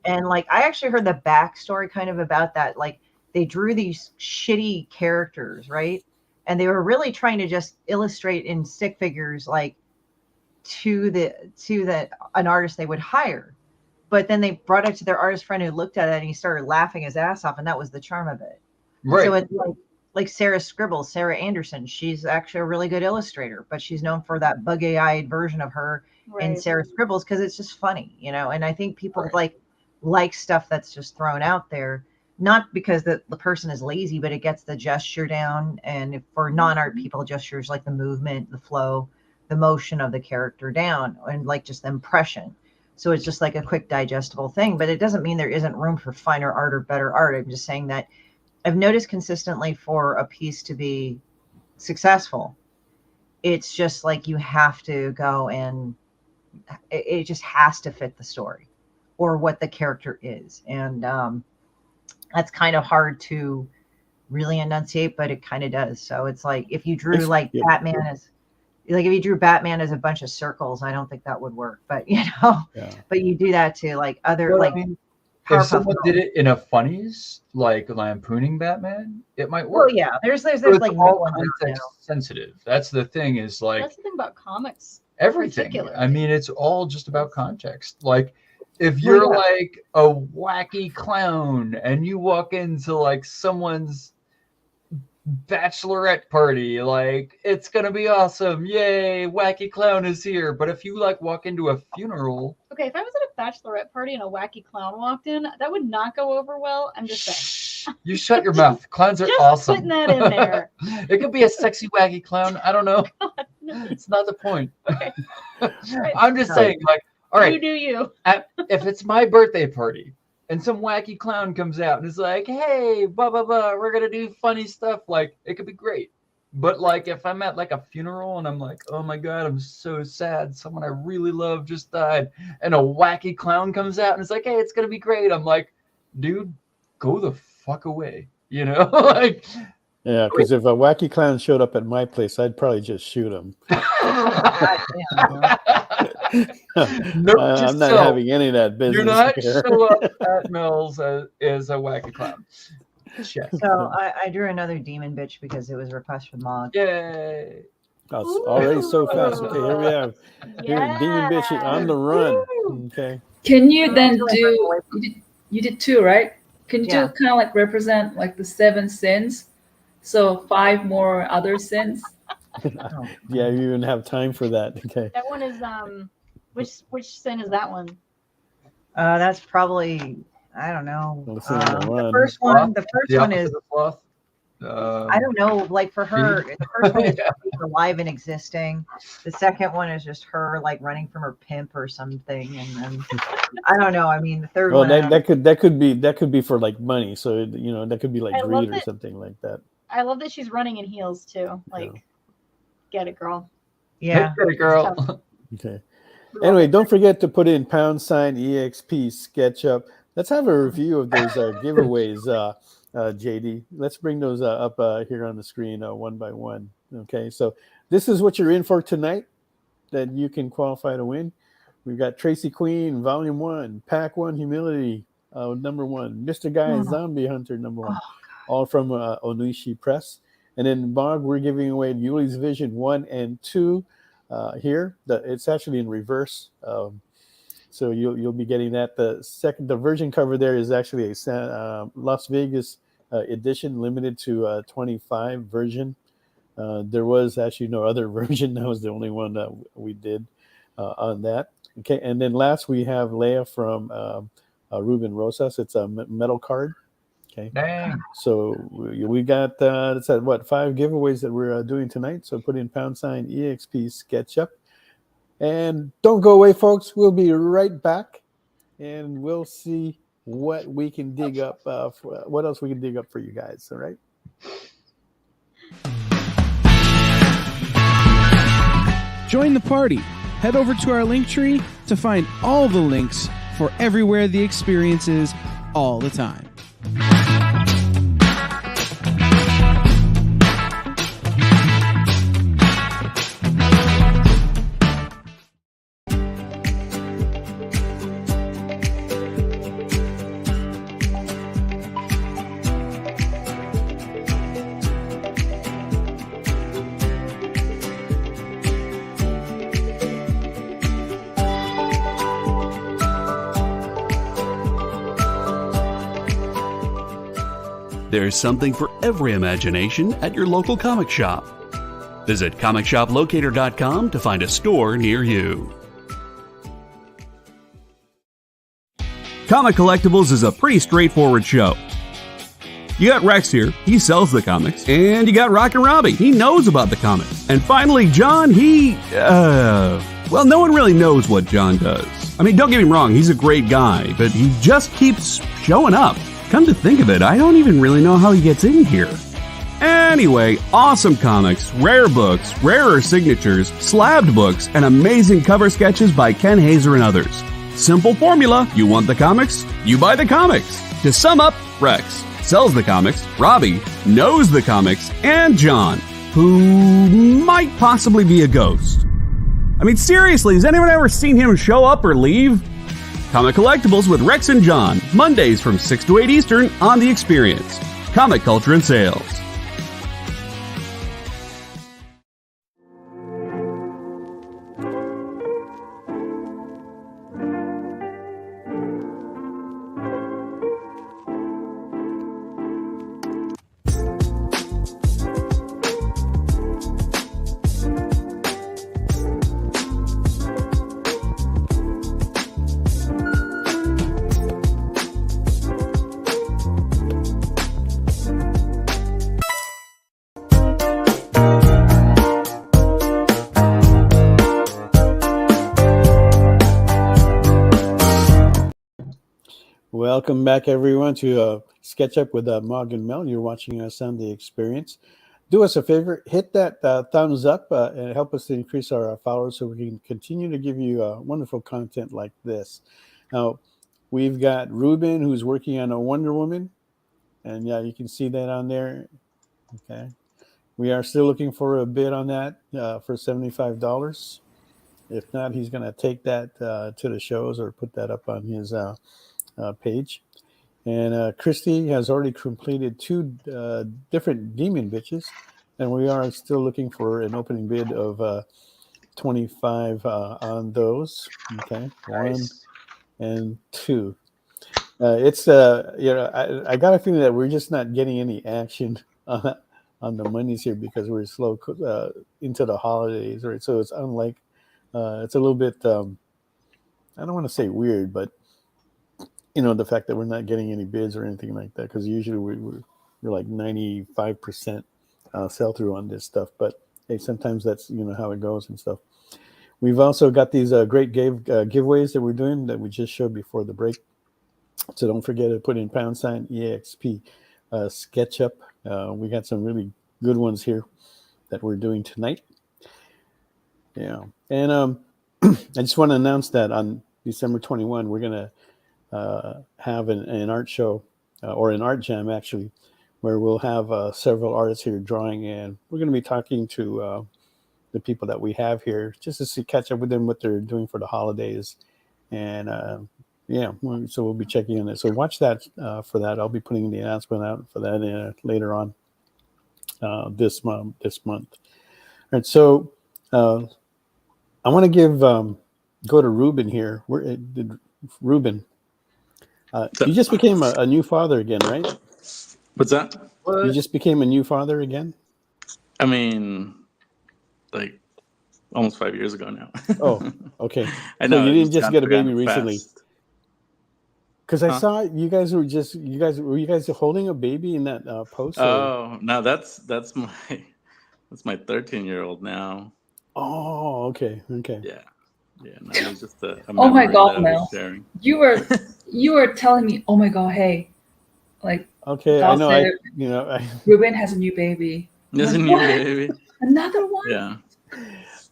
And like I actually heard the backstory kind of about that. Like they drew these shitty characters, right? And they were really trying to just illustrate in stick figures like to an artist they would hire. But then they brought it to their artist friend who looked at it and he started laughing his ass off, and that was the charm of it. Right. So it's like Sarah Scribbles, Sarah Anderson. She's actually a really good illustrator, but she's known for that buggy-eyed version of her in Sarah Scribbles because it's just funny, you know. And I think people like stuff that's just thrown out there, not because the person is lazy, but it gets the gesture down. And if for non-art people, gestures like the movement, the flow, the motion of the character down, and like just the impression. So it's just like a quick digestible thing, but it doesn't mean there isn't room for finer art or better art. I'm just saying that I've noticed consistently for a piece to be successful, it's just like you have to go and it just has to fit the story or what the character is. And that's kind of hard to really enunciate, but it kind of does. So it's like if you drew Batman as like if you drew Batman as a bunch of circles, I don't think that would work. But you know, but you do that to like other I mean, if someone did it in a funnies like lampooning Batman, it might work. Well, yeah, there's so like all context sensitive. That's the thing. Is like that's the thing about comics. Everything. I mean, it's all just about context. Like if you're like a wacky clown and you walk into like someone's bachelorette party, like it's gonna be awesome, yay, wacky clown is here. But if you like walk into a funeral, okay, if I was at a bachelorette party and a wacky clown walked in, that would not go over well. I'm just saying. You shut your mouth. Clowns are Just awesome. putting that in there. It could be a sexy, wacky clown. I don't know. No, It's not the point. okay. I'm just saying, like, all You right, do you. if it's my birthday party and some wacky clown comes out and is like, hey, blah, blah, blah, we're going to do funny stuff, like, it could be great. But, like, if I'm at, like, a funeral and I'm like, oh, my God, I'm so sad. Someone I really love just died. And a wacky clown comes out and it's like, hey, it's going to be great. I'm like, dude, go the fuck away. You know? Like, Yeah, because if a wacky clown showed up at my place, I'd probably just shoot him. Note I'm not yourself. having any of that business. Do not here. show up at Mel's as a wacky clown. Check. So I drew another demon bitch because it was a request from Mog. Yay. Oh, it's already so fast. Okay, here we have Demon Bitch on the run. Okay. Can you then do? You did 2, right? Can you do kind of like represent like the 7 sins? So 5 more other sins. Yeah, you even have time for that. Okay. That one is which sin is that one? That's probably, I don't know. Let's see the first one. The first one is. I don't know. Like for her, the first one is her alive and existing. The second one is just her like running from her pimp or something, and then I don't know. I mean, the third one. That could be for like money. So that could be like greed or something like that. I love that she's running in heels too. Like, get it, girl. Yeah, get it, girl. Okay. Anyway, don't forget to put in #EXP SketchUp. Let's have a review of those giveaways. JD, let's bring those up here on the screen one by one. Okay, so this is what you're in for tonight that you can qualify to win. We've got Tracy Queen, Volume 1, Pack 1 Humility, number 1, Mr. Guy Zombie Hunter, number 1, all from Onishi Press. And then Mog, we're giving away Yuli's Vision 1 and 2 here. It's actually in reverse. So you'll be getting that. The version cover there is actually a Las Vegas edition, limited to 25 version. There was actually no other version. That was the only one that we did on that. Okay, and then last we have Leia from Ruben Rosas. It's a metal card. Okay. Dang. So we got it's at 5 giveaways that we're doing tonight. So put in #EXP SketchUp. And don't go away, folks. We'll be right back, and we'll see what we can dig up. What else we can dig up for you guys? All right. Join the party. Head over to our link tree to find all the links for everywhere the experience is all the time. There's something for every imagination at your local comic shop. Visit comicshoplocator.com to find a store near you. Comic Collectibles is a pretty straightforward show. You got Rex here, he sells the comics, and you got Rockin' Robbie, he knows about the comics. And finally, John, well, no one really knows what John does. I mean, don't get me wrong, he's a great guy, but he just keeps showing up. Come to think of it, I don't even really know how he gets in here. Anyway, awesome comics, rare books, rarer signatures, slabbed books, and amazing cover sketches by Ken Hazer and others. Simple formula, you want the comics, you buy the comics. To sum up, Rex sells the comics, Robbie knows the comics, and John, who might possibly be a ghost. I mean, seriously, has anyone ever seen him show up or leave? Comic Collectibles with Rex and John, Mondays from 6 to 8 Eastern on The Experience. Comic Culture and Sales. Welcome back, everyone, to Sketch Up with Mog and Mel. You're watching us on The Experience. Do us a favor, hit that thumbs up and help us to increase our followers so we can continue to give you wonderful content like this. Now, we've got Ruben, who's working on a Wonder Woman. And yeah, you can see that on there. Okay. We are still looking for a bid on that for $75. If not, he's going to take that to the shows or put that up on his page. And Christy has already completed 2 different demon bitches, and we are still looking for an opening bid of 25 on those. Okay, Nice. 1 and 2. It's I got a feeling that we're just not getting any action on the monies here because we're slow into the holidays, right? So it's unlike it's a little bit I don't want to say weird, but the fact that we're not getting any bids or anything like that, because usually we're like 95% sell through on this stuff. But hey, sometimes that's how it goes and stuff. We've also got these great giveaways that we're doing that we just showed before the break. So don't forget to put in #EXP SketchUp. We got some really good ones here that we're doing tonight. Yeah, and I just want to announce that on December 21, we're gonna have an art show or an art jam actually, where we'll have several artists here drawing, and we're going to be talking to the people that we have here just to catch up with them what they're doing for the holidays, and so we'll be checking on it. So watch that for that. I'll be putting the announcement out for that later on this month. All right, so I want to go to Ruben here. Where did Ruben? You just became a new father again, right? What's that? You just became a new father again? I mean, like almost 5 years ago now. Oh, okay. I know. So you didn't just get a baby recently? Because I Huh? saw you guys were you guys holding a baby in that post? Oh, no, that's my 13-year-old now. Oh, okay. Yeah. No, it was just a Oh my memory God, that I Mel. was sharing. You were telling me, oh my God, hey, like, okay, I know. Ruben has a new baby. There's a Like, new what? baby. Another one? Yeah.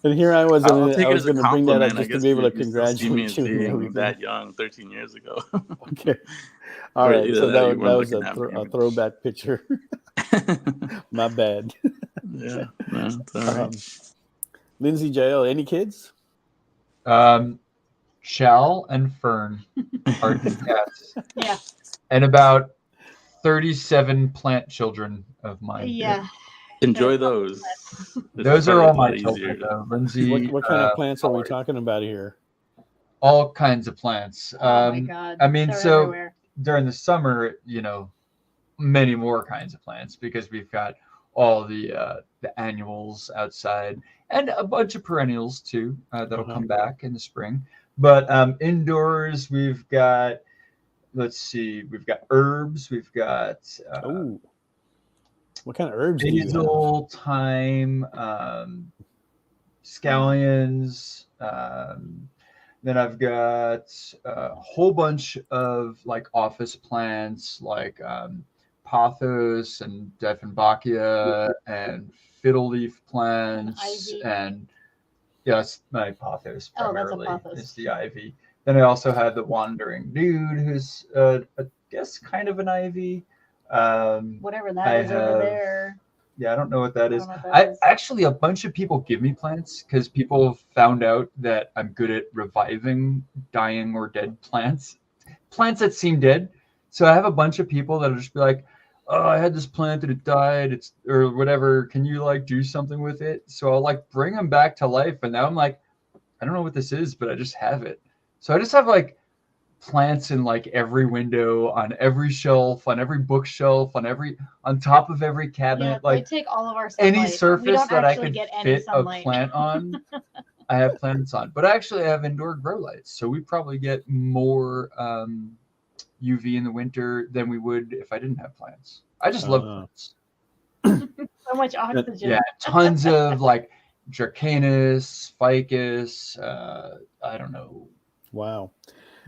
And here I was. I'll take I it was as a going to bring that up compliment. I just to guess be able to you still see me as congratulate you and being everything. that young 13 years ago. Okay. All Or right. either So that or you that weren't was looking at me. a throwback picture. My bad. Yeah. No, it's all right. Lindsay Jael, any kids? Shell and Fern are 2 cats. Yeah. And about 37 plant children of mine. Yeah. Enjoy those. Those are all my children, though. Lindsay. What kind of plants are we talking about here? All kinds of plants. Oh my God. I mean, They're so everywhere. during the summer, many more kinds of plants because we've got all the annuals outside and a bunch of perennials too that'll come back in the spring. But indoors, we've got, let's see, we've got herbs. We've got what kind of herbs do you have? basil, thyme, scallions. Then I've got a whole bunch of like office plants, like pothos and Dieffenbachia and fiddle leaf plants, and yes, my pothos primarily is the ivy. Then I also have the wandering dude, who's I guess kind of an ivy. Whatever that is over there. Yeah, I don't know what that is. Actually, a bunch of people give me plants because people have found out that I'm good at reviving dying or dead plants that seem dead. So I have a bunch of people that'll just be like, "Oh, I had this plant that it died, or whatever. Can you like do something with it?" So I'll like bring them back to life, and now I'm like, I don't know what this is, but I just have it. So I just have like plants in like every window, on every shelf, on every bookshelf, on top of every cabinet. Yeah, like they take all of our sunlight. any surface that I could fit a sunlight. plant on, I have plants on. But actually, I have indoor grow lights, so we probably get more UV in the winter than we would if I didn't have plants. I just love plants. So much oxygen. Yeah, tons of like Dracanis, ficus. I don't know. Wow.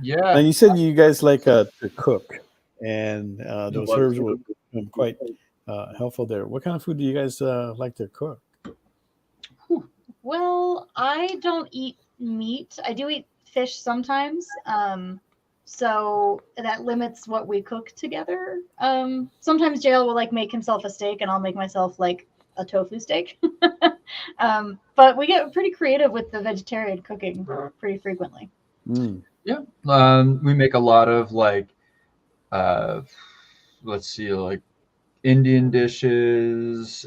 Yeah. And you said you guys like to cook, and those love herbs to. will become quite helpful there. What kind of food do you guys like to cook? Well, I don't eat meat. I do eat fish sometimes. So that limits what we cook together. Sometimes Jail will like make himself a steak and I'll make myself like a tofu steak. But we get pretty creative with the vegetarian cooking pretty frequently. Mm. Yeah. We make a lot of like, let's see, like Indian dishes,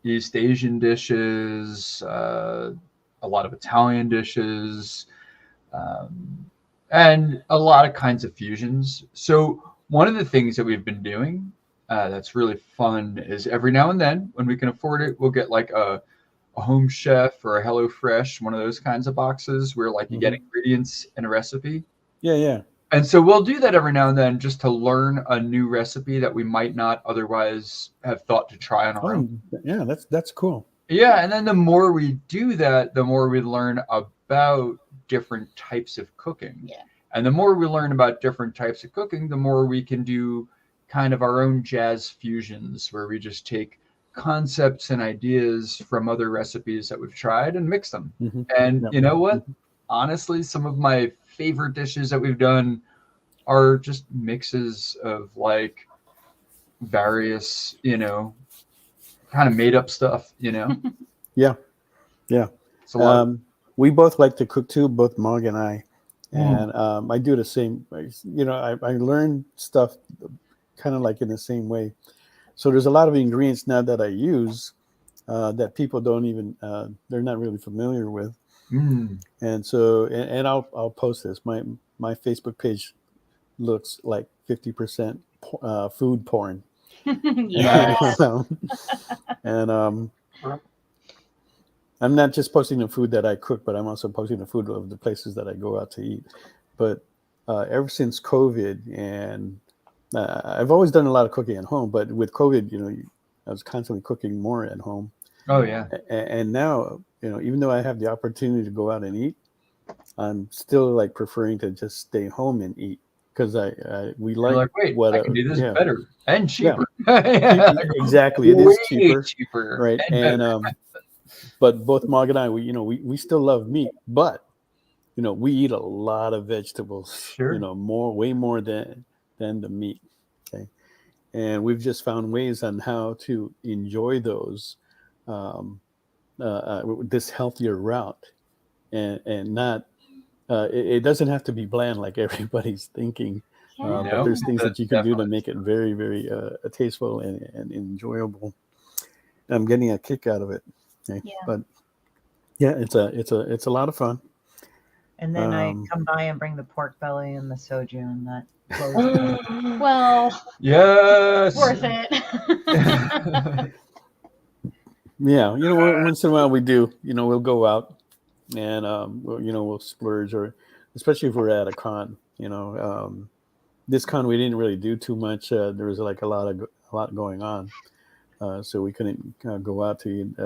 East Asian dishes, a lot of Italian dishes, and a lot of kinds of fusions. So one of the things that we've been doing that's really fun is every now and then, when we can afford it, we'll get like a Home Chef or a HelloFresh, one of those kinds of boxes where like you get ingredients and a recipe. Yeah. And so we'll do that every now and then just to learn a new recipe that we might not otherwise have thought to try on our own. Yeah, that's cool. Yeah, and then the more we do that, the more we learn about different types of cooking. Yeah. And the more we learn about different types of cooking, the more we can do kind of our own jazz fusions where we just take concepts and ideas from other recipes that we've tried and mix them. And you know what? Honestly, some of my favorite dishes that we've done are just mixes of like various, kind of made up stuff, Yeah. It's a lot. We both like to cook too, both Mog and I. And I do the same. I learned stuff kind of like in the same way. So there's a lot of ingredients now that I use that people don't even, they're not really familiar with. And so, and I'll post this. My Facebook page looks like 50% food porn. Yeah. And I'm not just posting the food that I cook, but I'm also posting the food of the places that I go out to eat. But ever since COVID, and I've always done a lot of cooking at home, but with COVID, I was constantly cooking more at home. Oh yeah. And now, even though I have the opportunity to go out and eat, I'm still like preferring to just stay home and eat because we like wait, what I can do this yeah. better and cheaper. Yeah. Exactly, it is cheaper, right? And but both Mog and I, we still love meat, but we eat a lot of vegetables. Sure. Way more than the meat. Okay, and we've just found ways on how to enjoy those this healthier route, and not. It doesn't have to be bland like everybody's thinking, but there's things that you can do to make it very, very tasteful and enjoyable. I'm getting a kick out of it. Okay? Yeah. But yeah, it's a lot of fun. And then I come by and bring the pork belly and the soju and that. Well, yes, worth it. Yeah, once in a while we do. We'll go out and we'll splurge, or especially if we're at a con. This con we didn't really do too much. There was like a lot going on, so we couldn't go out to eat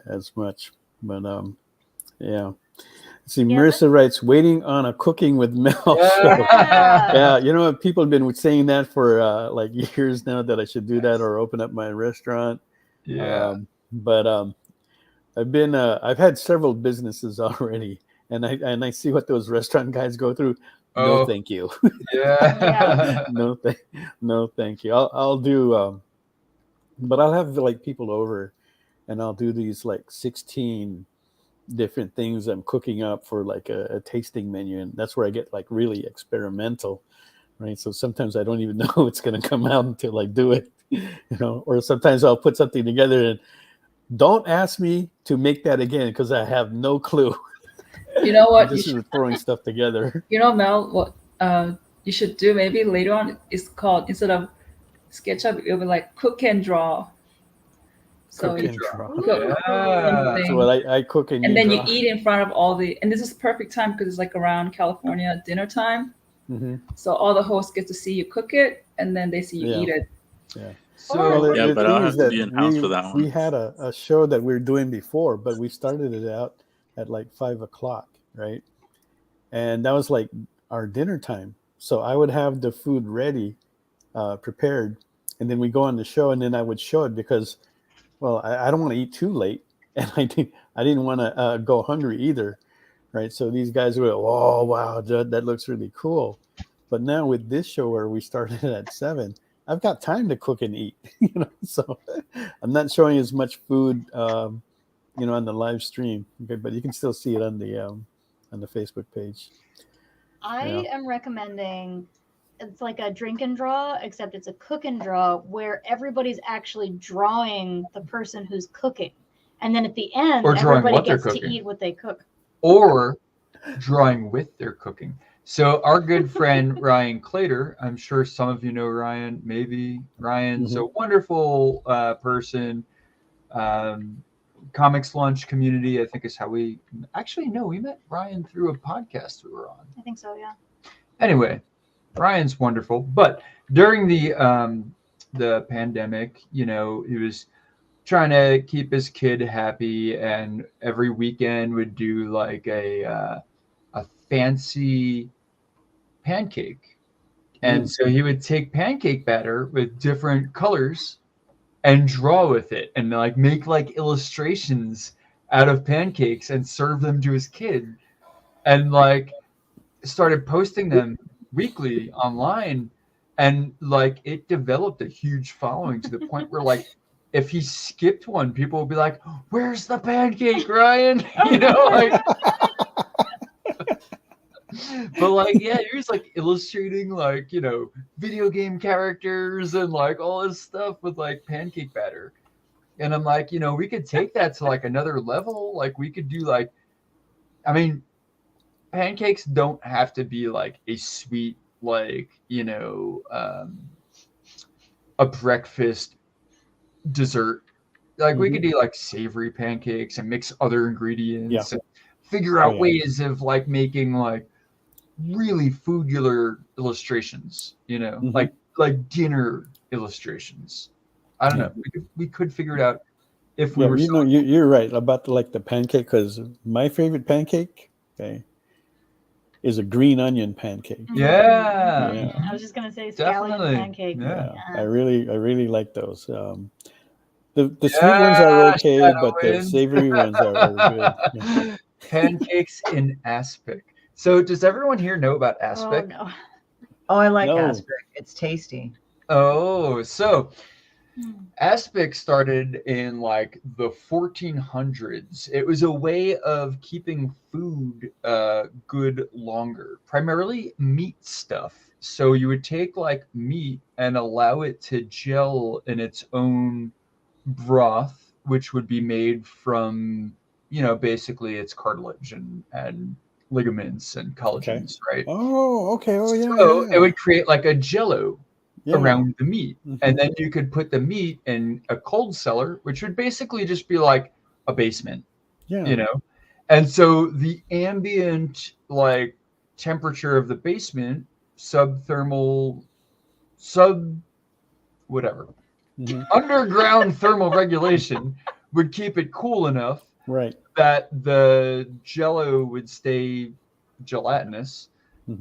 as much. But yeah. See, Marissa writes, "Waiting on a Cooking with Mel show." Yeah, people have been saying that for like years now, that I should do that or open up my restaurant. Yeah. But I've had several businesses already, and I see what those restaurant guys go through. No, thank you. Yeah. No, thank you. I'll do, but I'll have like people over, and I'll do these like 16 different things I'm cooking up for like a tasting menu, and that's where I get like really experimental, right? So sometimes I don't even know it's going to come out until I do it, or sometimes I'll put something together and don't ask me to make that again because I have no clue. You know what? This is throwing stuff together. Mel, what you should do maybe later on is called, instead of SketchUp, it'll be like cook and draw. So Cook and draw. Something. So I cook and then draw. you eat in front of all the, and this is perfect time because it's like around California dinner time. Mm-hmm. So all the hosts get to see you cook it, and then they see you eat it. Yeah. So yeah, but I'll have to be in house for that one. We had a show that we were doing before, but we started it out at like 5:00, right? and that was like our dinner time. So I would have the food ready, prepared, and then we go on the show, and then I would show it because, well, I don't want to eat too late, and I didn't want to go hungry either, right? So these guys were, oh wow, that looks really cool. But now with this show where we started at 7, I've got time to cook and eat, So I'm not showing as much food, on the live stream, okay, but you can still see it on the Facebook page. I am recommending, it's like a drink and draw, except it's a cook and draw where everybody's actually drawing the person who's cooking. And then at the end, Or drawing everybody what they're gets to cooking. eat what they cook. Or drawing with their cooking. So our good friend Ryan Clater, I'm sure some of you know Ryan. Maybe Ryan's a wonderful person. Comics Lunch community, I think, is how we met Ryan through a podcast we were on. I think so, yeah. Anyway, Ryan's wonderful. But during the pandemic, he was trying to keep his kid happy, and every weekend would do like a fancy pancake. And so he would take pancake batter with different colors and draw with it, and like make like illustrations out of pancakes and serve them to his kid, and like started posting them weekly online, and like it developed a huge following to the point where like if he skipped one, people would be like, "Where's the pancake, Ryan?" Like. But like, yeah, he was like illustrating like, video game characters and like all this stuff with like pancake batter. And I'm like, we could take that to like another level. Like we could do like, I mean, pancakes don't have to be like a sweet, like, a breakfast dessert. Like we could do like savory pancakes and mix other ingredients and figure out ways of like making like really foodular illustrations, like dinner illustrations. I don't know. We could figure it out if we were. You're right about the pancake, because my favorite pancake, is a green onion pancake. Yeah. I was just gonna say scallion pancake. Yeah. I really like those. The sweet ones are okay, but the savory ones are good. Pancakes in aspic. So does everyone here know about aspic? Oh, no. Oh, I like aspic. It's tasty. Oh, so aspic started in like the 1400s. It was a way of keeping food good longer, primarily meat stuff. So you would take like meat and allow it to gel in its own broth, which would be made from, basically its cartilage and ligaments and collagens, right? Oh, okay. Oh, yeah. So it would create like a jello around the meat. And then you could put the meat in a cold cellar, which would basically just be like a basement, And so the ambient like temperature of the basement, underground thermal regulation would keep it cool enough that the jello would stay gelatinous,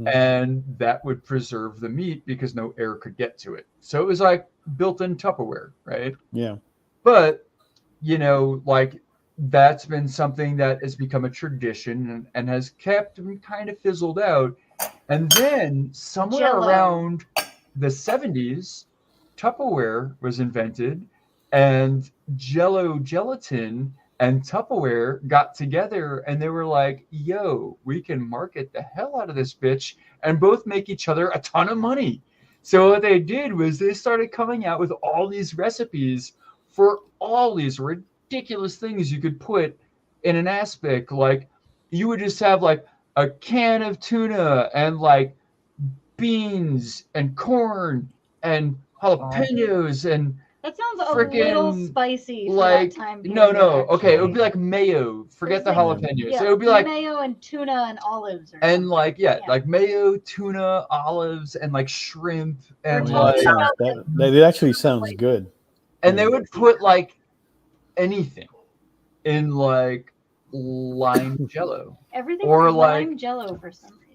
and that would preserve the meat because no air could get to it. So it was like built-in Tupperware, right? Yeah. But, like that's been something that has become a tradition and has kept and kind of fizzled out. And then somewhere around the 70s, Tupperware was invented, and Jello gelatin and Tupperware got together, and they were like, yo, we can market the hell out of this bitch and both make each other a ton of money. So what they did was they started coming out with all these recipes for all these ridiculous things you could put in an aspic. Like you would just have like a can of tuna and like beans and corn and jalapenos and that sounds a little spicy for like that time period, okay, it would be like mayo. Forget the jalapenos. Yeah, So it would be like mayo and tuna and olives and like like mayo, tuna, olives, and like shrimp and that actually sounds good. And they would put like anything in like lime jello. Everything or like like lime jello for some reason.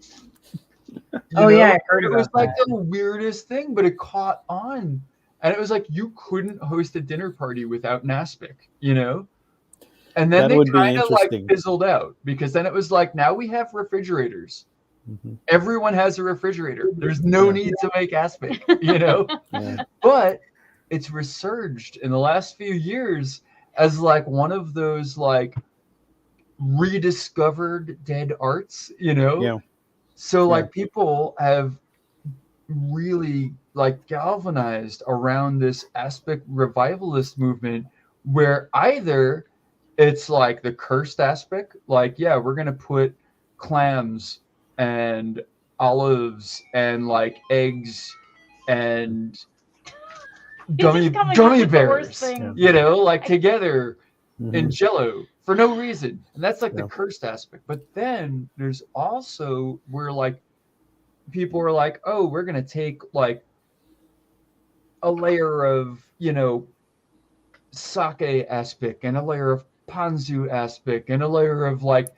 Oh, yeah, I heard it was about like that. the weirdest thing, but it caught on. And it was like you couldn't host a dinner party without an aspic, And then That they would be kind of like interesting. fizzled out because then it was like now we have refrigerators. Everyone has a refrigerator. There's no need to make aspic, Yeah. But it's resurged in the last few years as like one of those like rediscovered dead arts, Yeah. So like people have really like galvanized around this aspic revivalist movement where either it's like the cursed aspic, like, yeah, we're going to put clams and olives and like eggs and gummy bears, like together in Jello for no reason. And that's like the cursed aspect. But then there's also where like people are like, oh, we're going to take like a layer of, sake aspic and a layer of ponzu aspic and a layer of like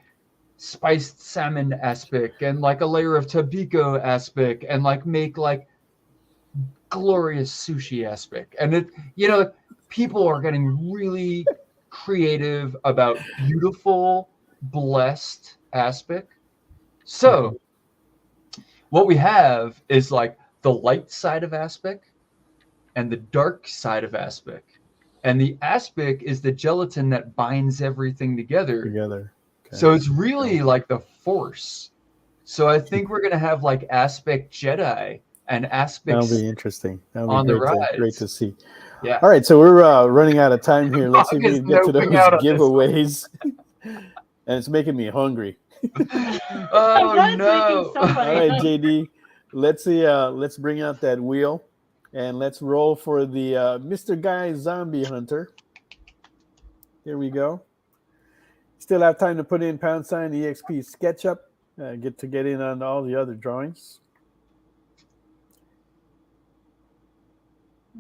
spiced salmon aspic and like a layer of tabiko aspic and like make like glorious sushi aspic. And it, people are getting really creative about beautiful, blessed aspic. So what we have is like the light side of aspic and the dark side of aspic. And the aspic is the gelatin that binds everything together. Okay. So it's really like the force. So I think we're going to have like aspic Jedi and aspic. That'll be interesting. That'll on be the great, rise. great to see. Yeah. All right, so we're running out of time here. Let's see if we can get to those giveaways. And it's making me hungry. Oh no! All right, JD. Let's see. Let's bring out that wheel, and let's roll for the Mr. Guy Zombie Hunter. Here we go. Still have time to put in # EXP SketchUp. Get in on all the other drawings.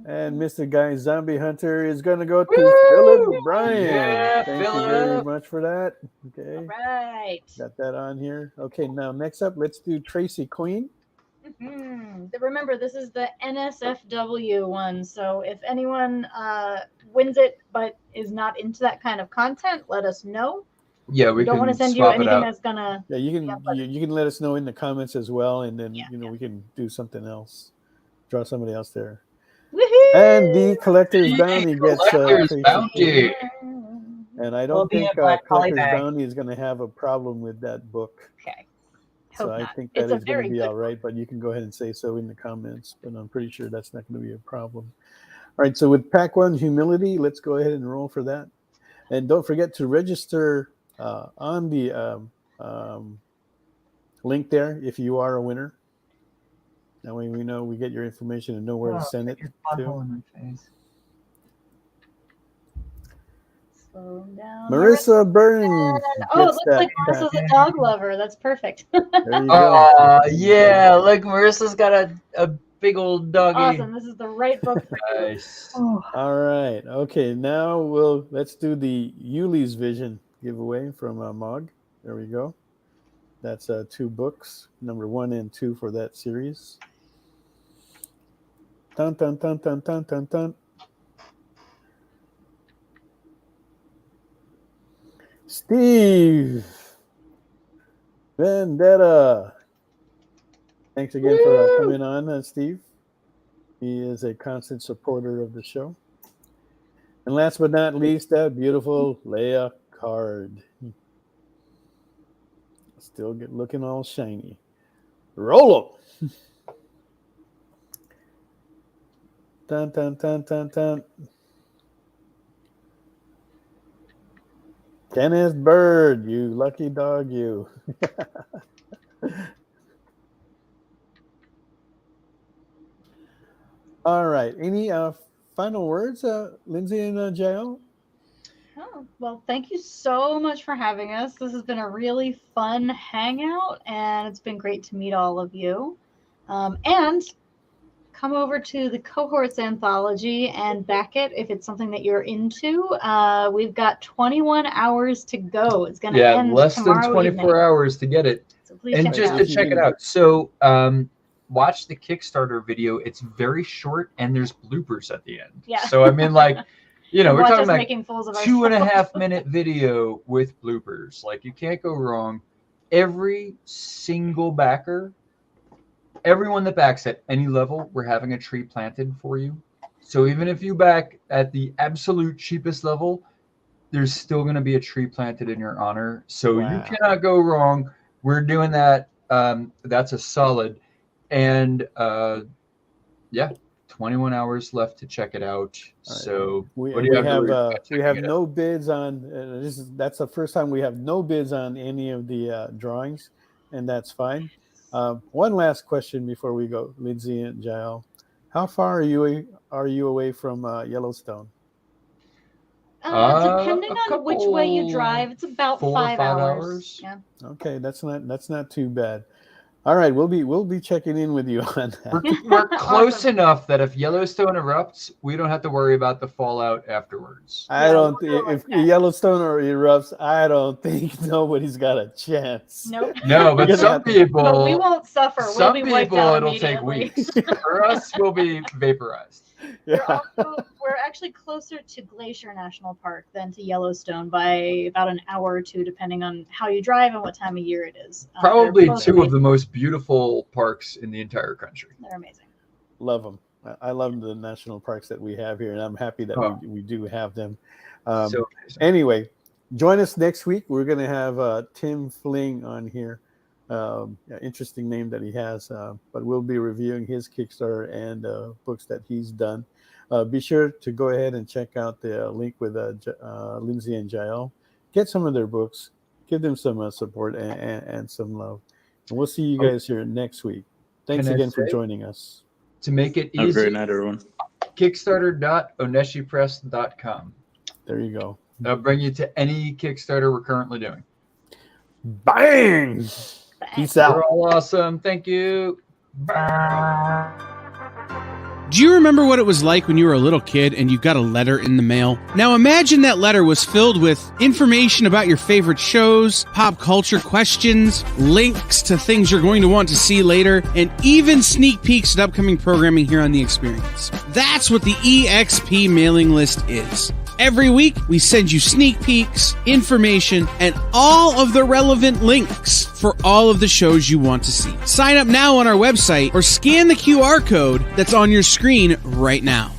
And Mr. Guy Zombie Hunter is going to go to Philip Bryan. Yeah, Thank you very much for that. Okay. All right. Got that on here. Okay, now next up, let's do Tracy Queen. Remember, this is the NSFW one. So if anyone wins it but is not into that kind of content, let us know. Yeah, we don't want to send you anything that's gonna. Yeah, you can let us know in the comments as well, and then we can do something else. Draw somebody else there. Woohoo! And the Collector's Bounty gets Tracy Bounty. And I don't think Collector's Bounty is going to have a problem with that book. Okay. So I think that is going to be all right, but you can go ahead and say so in the comments, but I'm pretty sure that's not going to be a problem. All right, so with Pack 1 Humility, let's go ahead and roll for that. And don't forget to register on the link there if you are a winner. That way we know we get your information and know where to send it to. In my face. Slow down. Marissa Burns. Oh, it looks like Marissa's a dog lover. That's perfect. There you go. Oh, yeah. Look, Marissa's got a big old doggy. Awesome. This is the right book for you. Nice. Oh. All right. Okay, now let's do the Yuli's Vision giveaway from Mog. There we go. That's 2 books, number 1 and 2 for that series. Dun, dun, dun, dun, dun, dun, dun. Steve Vendetta. Thanks again for coming on, Steve. He is a constant supporter of the show. And last but not least, that beautiful Leia card. Still looking all shiny. Roll them. Dun, dun, dun, dun, dun. Kenneth Bird, you lucky dog, you. All right. Any final words, Lindsay and Jael? Oh, well, thank you so much for having us. This has been a really fun hangout, and it's been great to meet all of you. And come over to the Cohorts Anthology and back it if it's something that you're into. We've got 21 hours to go. It's going to end less tomorrow than 24 evening. hours to get it. So please And check just it to out. check it out, so watch the Kickstarter video. It's very short, and there's bloopers at the end. Yeah. So I mean, like, you know, we're Watch talking us like making fools of 2.5-minute video with bloopers. Like, you can't go wrong. Every single backer, everyone that backs at any level, we're having a tree planted for you. So even if you back at the absolute cheapest level, there's still going to be a tree planted in your honor. So you cannot go wrong. We're doing that. That's a solid. And yeah, 21 hours left to check it out. So we what do you have to worry we have no bids on that's the first time we have no bids on any of the drawings, and that's fine. One last question before we go, Lindsay and Jael. How far are you away from Yellowstone? Depending on which way you drive, it's about 4 or 5 5 hours. Yeah. Okay, that's not too bad. All right, we'll be checking in with you on that. We're close enough that if Yellowstone erupts, we don't have to worry about the fallout afterwards. I don't if Yellowstone erupts, I don't think nobody's got a chance. Nope. No, but some people. But we won't suffer. Some we'll be wiped people, out it'll take immediately. weeks. For us, we'll be vaporized. We're actually closer to Glacier National Park than to Yellowstone by about an hour or two, depending on how you drive and what time of year it is. Probably both two of amazing. the most beautiful parks in the entire country. They're amazing. Love them. I love the national parks that we have here, and I'm happy that we do have them. Anyway, join us next week. We're going to have Tim Fling on here. Interesting name that he has, but we'll be reviewing his Kickstarter and books that he's done. Be sure to go ahead and check out the link with Lindsay and Jael. Get some of their books. Give them some support and some love. And we'll see you guys here next week. Thanks again for joining us. To make it easy, Have a great night, everyone. Kickstarter.oneshipress.com. There you go. That'll bring you to any Kickstarter we're currently doing. Bang! Peace out. You're all awesome. Thank you. Bye. Do you remember what it was like when you were a little kid and you got a letter in the mail? Now imagine that letter was filled with information about your favorite shows, pop culture questions, links to things you're going to want to see later, and even sneak peeks at upcoming programming here on The Experience. That's what the EXP mailing list is. Every week, we send you sneak peeks, information, and all of the relevant links for all of the shows you want to see. Sign up now on our website or scan the QR code that's on your screen right now.